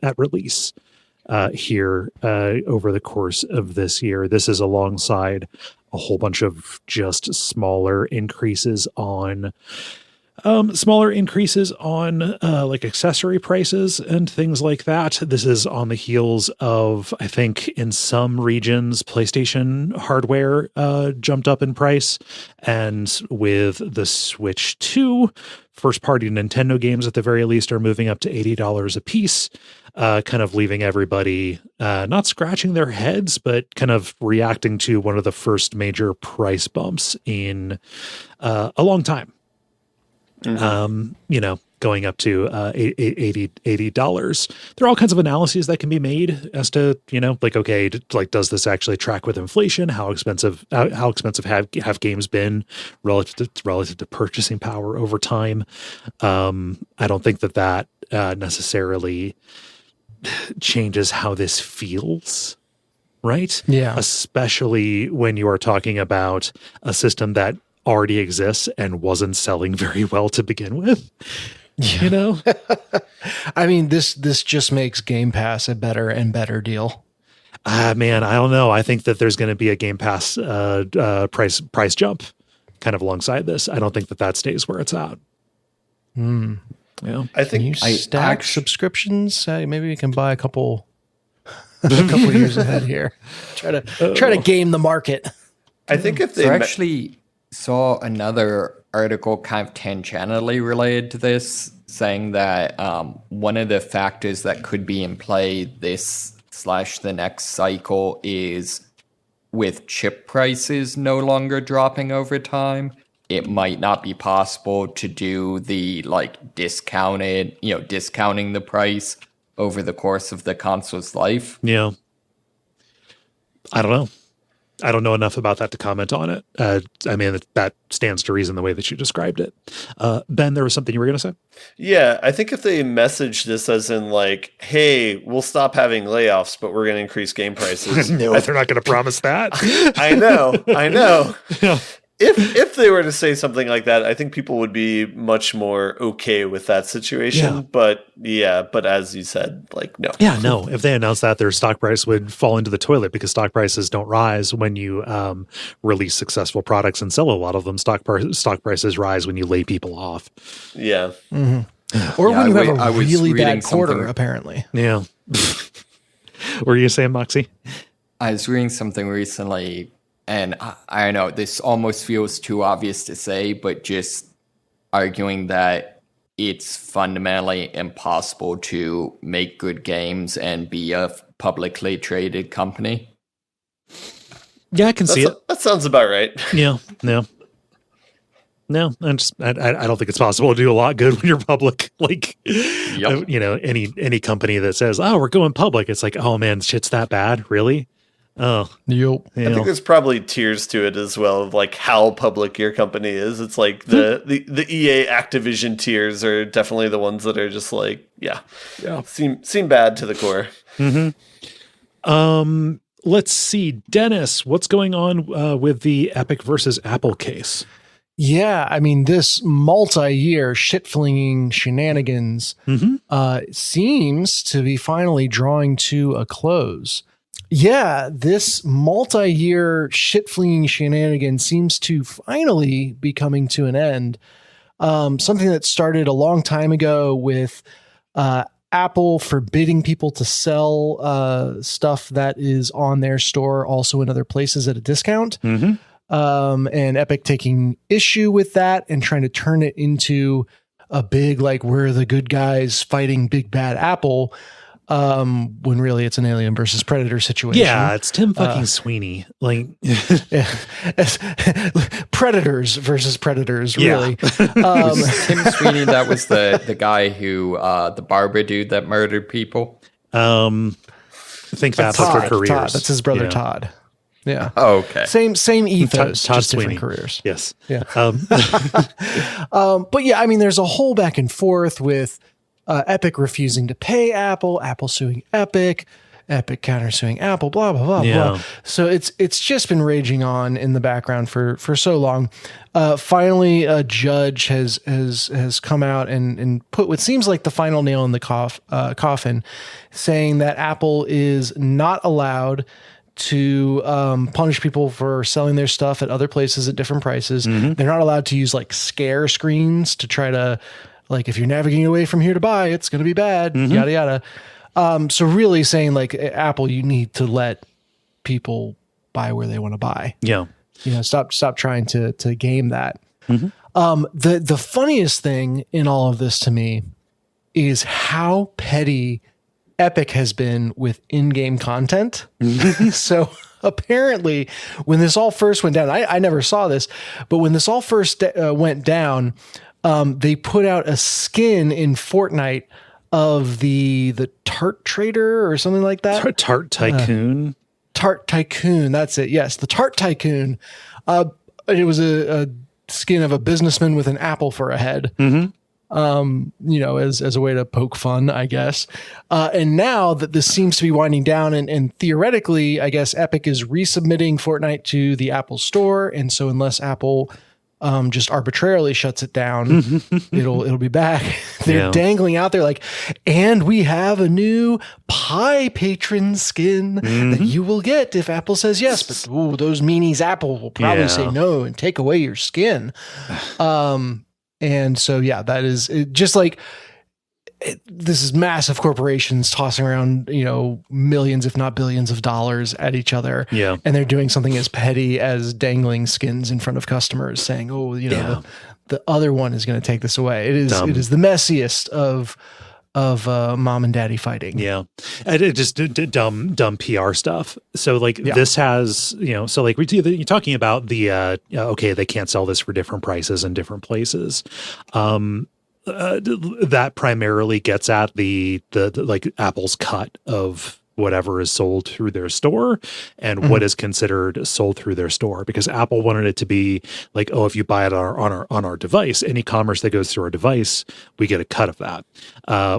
at release here over the course of this year. This is alongside a whole bunch of just smaller increases on like accessory prices and things like that. This is on the heels of, I think in some regions, PlayStation hardware jumped up in price. And with the Switch 2, first party Nintendo games at the very least are moving up to $80 a piece, kind of leaving everybody not scratching their heads, but kind of reacting to one of the first major price bumps in a long time. Going up to $80. There are all kinds of analyses that can be made as to, like, okay, like, does this actually track with inflation? How expensive have games been relative to purchasing power over time? I don't think that necessarily changes how this feels, right? Yeah. Especially when you are talking about a system that already exists and wasn't selling very well to begin with. I mean, this just makes Game Pass a better and better deal. Man, I don't know. I think that there's going to be a Game Pass price jump kind of alongside this. I don't think that stays where it's at. Yeah, I think you stack subscriptions. Maybe we can buy a couple years ahead here. Try to game the market. I think if they actually saw another article kind of tangentially related to this, saying that one of the factors that could be in play this/the next cycle is with chip prices no longer dropping over time, it might not be possible to do the discounting the price over the course of the console's life. Yeah. I don't know. I don't know enough about that to comment on it. I mean, that stands to reason the way that you described it. Ben, there was something you were going to say? Yeah, I think if they message this as in like, hey, we'll stop having layoffs, but we're going to increase game prices. No, they're not going to promise that. I know. Yeah. If they were to say something like that, I think people would be much more okay with that situation. Yeah. But as you said, no. Yeah, no. If they announced that, their stock price would fall into the toilet because stock prices don't rise when you release successful products and sell a lot of them. Stock prices rise when you lay people off. Yeah. Mm-hmm. Or when you have a really bad quarter, apparently. Yeah. What were you saying, Moxie? I was reading something recently, and I know this almost feels too obvious to say, but just arguing that it's fundamentally impossible to make good games and be a publicly traded company. Yeah, I can see it. That sounds about right. Yeah, no. No, I don't think it's possible to do a lot good when you're public. Yep. Any company that says, "Oh, we're going public," it's like, "Oh man, shit's that bad, really?" Oh, yep. I think there's probably tiers to it as well of how public your company is. It's like the EA Activision tiers are definitely the ones that are just seem bad to the core. Mm-hmm. Let's see, Dennis, what's going on with the Epic versus Apple case? Yeah, I mean, this multi-year shit-flinging shenanigans seems to be finally drawing to a close. Yeah, this multi-year shit-flinging shenanigan seems to finally be coming to an end. Something that started a long time ago with Apple forbidding people to sell stuff that is on their store also in other places at a discount. And Epic taking issue with that and trying to turn it into a big, we're the good guys fighting big bad Apple. when really it's an Alien versus Predator situation. Yeah, it's Tim fucking Sweeney. Like Predators versus Predators, Yeah. really. Tim Sweeney, that was the guy who, the barber dude that murdered people. I think that's for careers. Todd, that's his brother Yeah. Todd. Yeah. Oh, okay. Same ethos, Todd just Sweeney. different careers. Yes. Yeah. But yeah, I mean, there's a whole back and forth with Epic refusing to pay Apple, Apple suing Epic, Epic countersuing Apple, blah, blah, blah, Yeah. blah. So it's just been raging on in the background for so long. Finally, a judge has come out and put what seems like the final nail in the coffin, saying that Apple is not allowed to punish people for selling their stuff at other places at different prices. Mm-hmm. They're not allowed to use like scare screens to try to, like, if you're navigating away from here to buy, it's going to be bad, Mm-hmm. yada, yada. So really saying like, Apple, you need to let people buy where they want to buy. Yeah. You know, stop trying to game that. Mm-hmm. The funniest thing in all of this to me is how petty Epic has been with in-game content. So apparently when this all first went down, I never saw this, but when this all first went down, they put out a skin in Fortnite of the Tart Trader or something like that. Tart Tycoon. Tart Tycoon. That's it. Yes. The Tart Tycoon. It was a skin of a businessman with an apple for a head. You know, as a way to poke fun, I guess. And now that this seems to be winding down and theoretically, I guess Epic is resubmitting Fortnite to the Apple Store. And so unless Apple just arbitrarily shuts it down, it'll be back. They're dangling out there like, and we have a new Pi patron skin that you will get if Apple says yes. But ooh, those meanies Apple will probably say no and take away your skin. And so, yeah, that is just like, this is massive corporations tossing around, you know, millions, if not billions of dollars at each other. Yeah. And they're doing something as petty as dangling skins in front of customers saying, oh, you know, the other one is going to take this away. It is the messiest of mom and daddy fighting. Yeah. And it just dumb PR stuff. So like this has, you know, so like you're talking about the, okay, they can't sell this for different prices in different places. That primarily gets at the like Apple's cut of whatever is sold through their store and what is considered sold through their store, because Apple wanted it to be like, oh, if you buy it on our device, any commerce that goes through our device, we get a cut of that,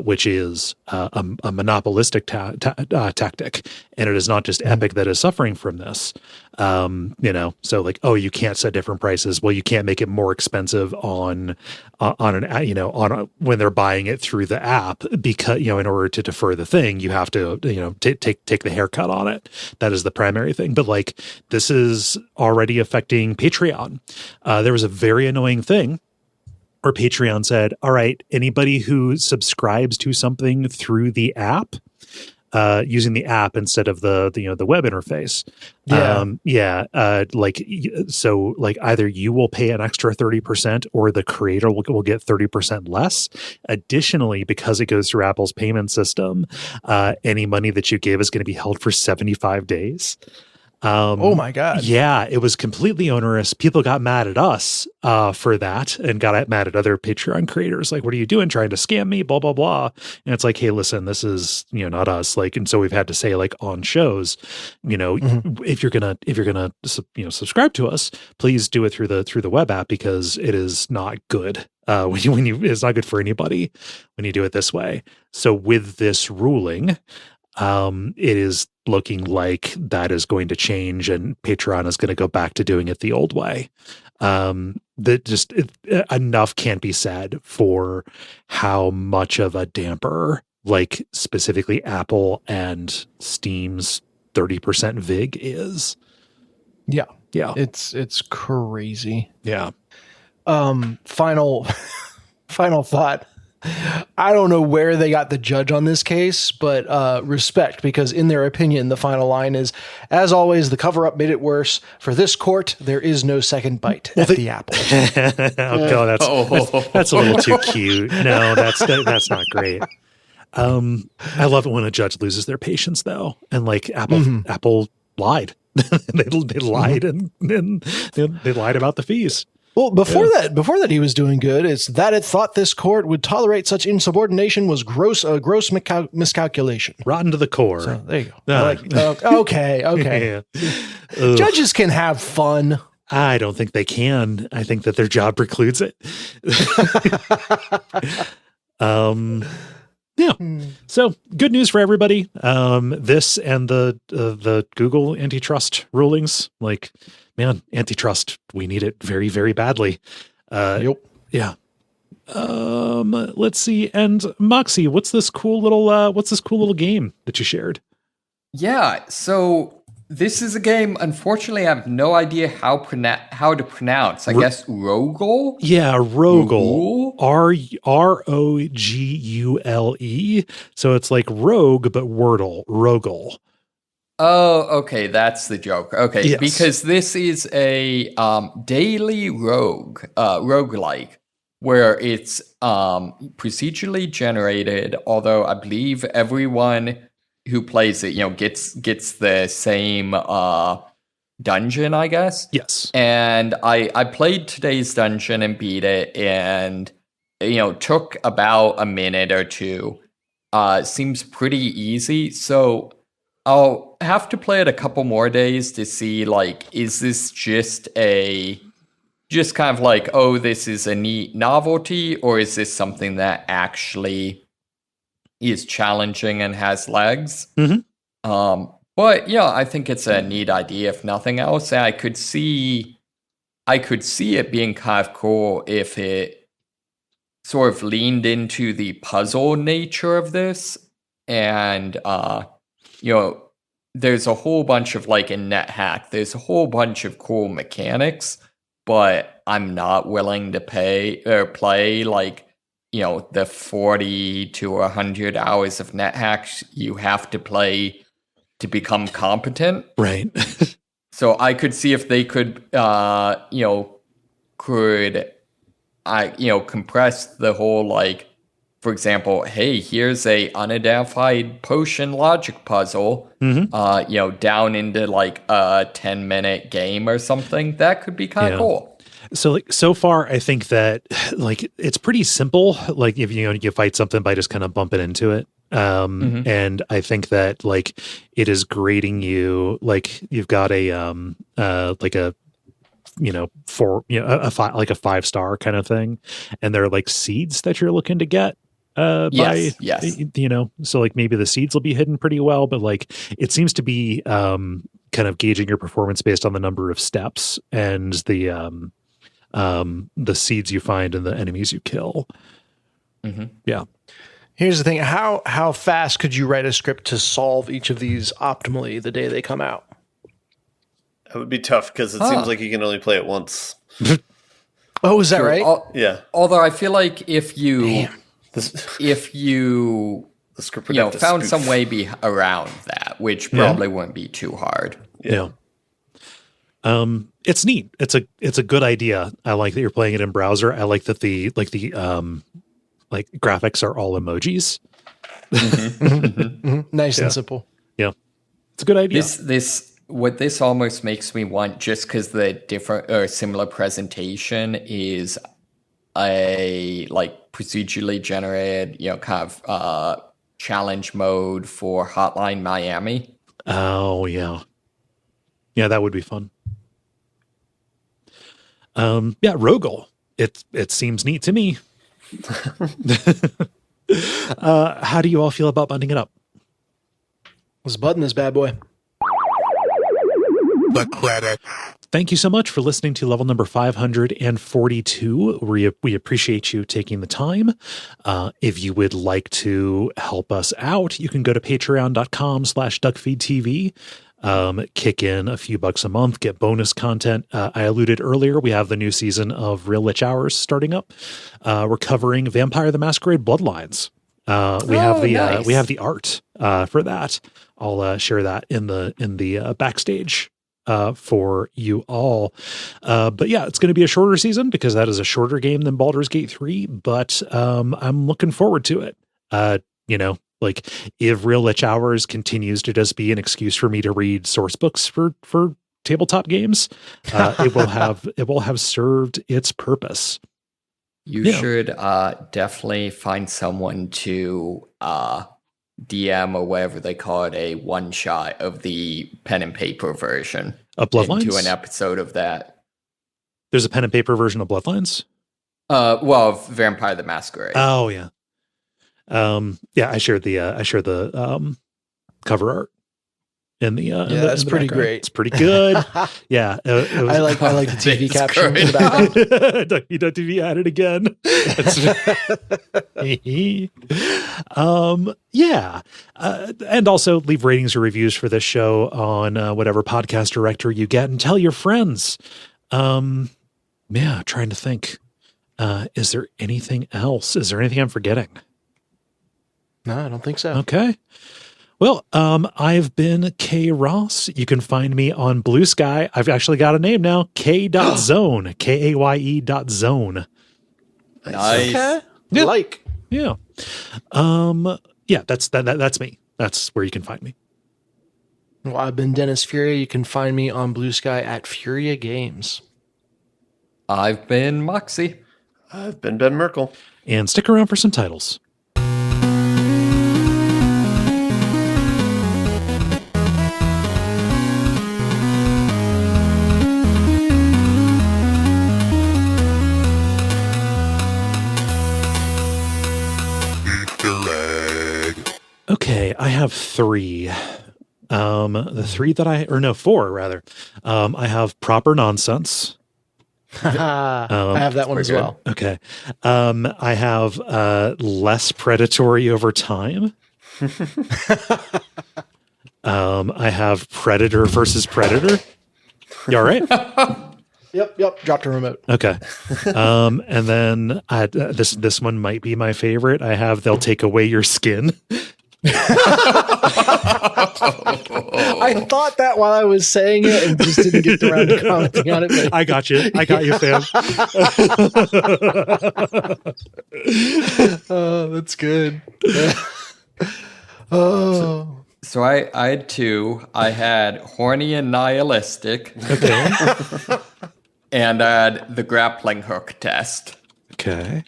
which is a monopolistic tactic. And it is not just Epic that is suffering from this. You know, so like, oh, you can't set different prices. Well, you can't make it more expensive on when they're buying it through the app, because, you know, in order to defer the thing, you have to, you know, take the haircut on it. That is the primary thing. But like, this is already affecting Patreon. There was a very annoying thing where Patreon said, all right, anybody who subscribes to something through the app, using the app instead of the web interface. So either you will pay an extra 30% or the creator will get 30% less. Additionally, because it goes through Apple's payment system, any money that you give is going to be held for 75 days. Oh my God. Yeah, it was completely onerous. People got mad at us for that and got mad at other Patreon creators. Like, what are you doing? Trying to scam me? Blah, blah, blah. And it's like, hey, listen, this is, you know, not us. Like, and so we've had to say, like, on shows, you know, if you're gonna, subscribe to us, please do it through the web app, because it is not good. It's not good for anybody when you do it this way. So with this ruling, it is looking like that is going to change, and Patreon is going to go back to doing it the old way. Enough can't be said for how much of a damper, like specifically Apple and Steam's 30% VIG is. Yeah. Yeah. It's crazy. Yeah. Final thought. I don't know where they got the judge on this case, but respect, because in their opinion, the final line is, as always, the cover-up made it worse. For this court, there is no second bite at the apple. Oh, God, that's a little too cute. No, that's not great. I love it when a judge loses their patience, though, and like Apple lied. they lied and they lied about the fees. Well, before that, he was doing good. It's that it thought this court would tolerate such insubordination was gross miscalculation. Rotten to the core. So there you go. Okay. Yeah. Judges can have fun. I don't think they can. I think that their job precludes it. Yeah. So good news for everybody. This and the Google antitrust rulings, like, man, antitrust, we need it very, very badly. Yep. Yeah. Let's see. And Moxie, what's this cool little game that you shared? Yeah. So this is a game. Unfortunately, I have no idea how to pronounce. I guess Rogule. Yeah, Rogule. Rogule. So it's like rogue, but Wordle. Rogule. Oh, okay, that's the joke. Okay, Yes. Because this is a daily roguelike, where it's procedurally generated, although I believe everyone who plays it, gets the same dungeon, I guess. Yes. And I played today's dungeon and beat it, and took about a minute or two. Seems pretty easy, so I'll have to play it a couple more days to see, like, is this just kind of like, oh, this is a neat novelty, or is this something that actually is challenging and has legs? Mm-hmm. But yeah, I think it's a neat idea, if nothing else. And I could see it being kind of cool if it sort of leaned into the puzzle nature of this, and there's a whole bunch of, like, in NetHack, there's a whole bunch of cool mechanics, but I'm not willing to play like, the 40 to 100 hours of NetHack you have to play to become competent. Right. So I could see if they could, compress the whole, like, for example, hey, here's a unidentified potion logic puzzle, down into like a 10-minute game or something. That could be kind of cool. So, like, so far, I think that, like, it's pretty simple. Like, if you fight something by just kind of bumping into it. And I think that, like, it is grading you, like, you've got a 5-star kind of thing, and there are, like, seeds that you're looking to get. Yes. So, like, maybe the seeds will be hidden pretty well, but, like, it seems to be kind of gauging your performance based on the number of steps and the seeds you find and the enemies you kill. Yeah. Here's the thing: how fast could you write a script to solve each of these optimally the day they come out? That would be tough because it seems like you can only play it once. Oh, is that right? Yeah. Although I feel like if you The script would have to found spoof. some way around that, which probably wouldn't be too hard. Yeah. It's neat. It's a good idea. I like that you're playing it in browser. I like that the graphics are all emojis. Nice and simple. Yeah. It's a good idea. What this almost makes me want, just because the different or similar presentation is a, like, procedurally generated, kind of challenge mode for Hotline Miami. Oh yeah. Yeah, that would be fun. Rogule. It seems neat to me. How do you all feel about buttoning it up? Let's button this bad boy. The credit. Thank you so much for listening to level number 542. We appreciate you taking the time. If you would like to help us out, you can go to patreon.com/Duckfeed.tv. Kick in a few bucks a month, get bonus content. I alluded earlier, we have the new season of Real Lich Hours starting up. We're covering Vampire the Masquerade Bloodlines. We have the art for that. I'll share that in the backstage for you all. But yeah, it's going to be a shorter season because that is a shorter game than Baldur's Gate 3, but I'm looking forward to it. Like if Real Lich Hours continues to just be an excuse for me to read source books for tabletop games, it will have served its purpose. You should definitely find someone to DM or whatever they call it, a one shot of the pen and paper version Of Bloodlines? into an episode of that. There's a pen and paper version of Bloodlines? Well, Vampire the Masquerade. Oh yeah. I shared the cover art in the that's in the pretty background. great. It's pretty good. Yeah, it was, I like the TV It's caption in great. the background. Duckfeed.tv at it again. And also leave ratings or reviews for this show on whatever podcast directory you get, and tell your friends. Trying to think. Is there anything else? Is there anything I'm forgetting? No, I don't think so. Okay. Well, I've been Kaye Ross. You can find me on Blue Sky. I've actually got a name now. Kaye.zone. Kaye.zone. Nice. Okay. Yeah. Yeah. That's me. That's where you can find me. Well, I've been Dennis Furia. You can find me on Blue Sky at Furia Games. I've been Moxie. I've been Ben Merkel. And stick around for some titles. Okay, I have three. Four rather. I have Proper Nonsense. I have that one as well. Okay. I have Less Predatory Over Time. I have Predator versus Predator. You all right? Yep. Dropped a remote. Okay. And then this one might be my favorite. I have They'll Take Away Your Skin. I thought that while I was saying it and just didn't get around to commenting on it. But I got you, fam. Oh, that's good. Oh. So I had two. I had Horny and Nihilistic. Okay. And I had the Grappling Hook Test. Okay.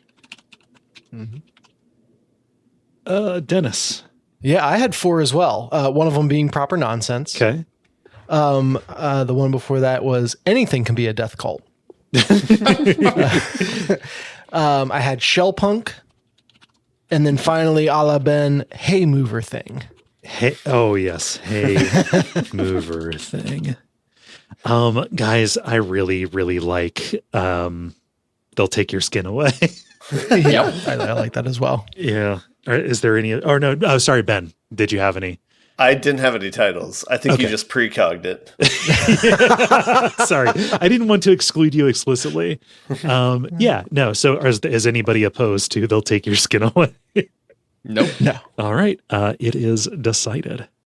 Dennis. Yeah, I had four as well. One of them being Proper Nonsense. Okay. The one before that was Anything Can Be a Death Cult. I had Shell Punk. And then finally, a la Ben, Hey Mover Thing. Hey, oh yes. Hey Mover Thing. Guys, I really, really like They'll Take Your Skin Away. Yeah, I like that as well. Yeah. Is there any? Or no? Oh, sorry, Ben. Did you have any? I didn't have any titles. I think you Okay. just precogged it. Sorry, I didn't want to exclude you explicitly. No. So, is anybody opposed to They'll Take Your Skin Away? Nope. No. All right. It is decided.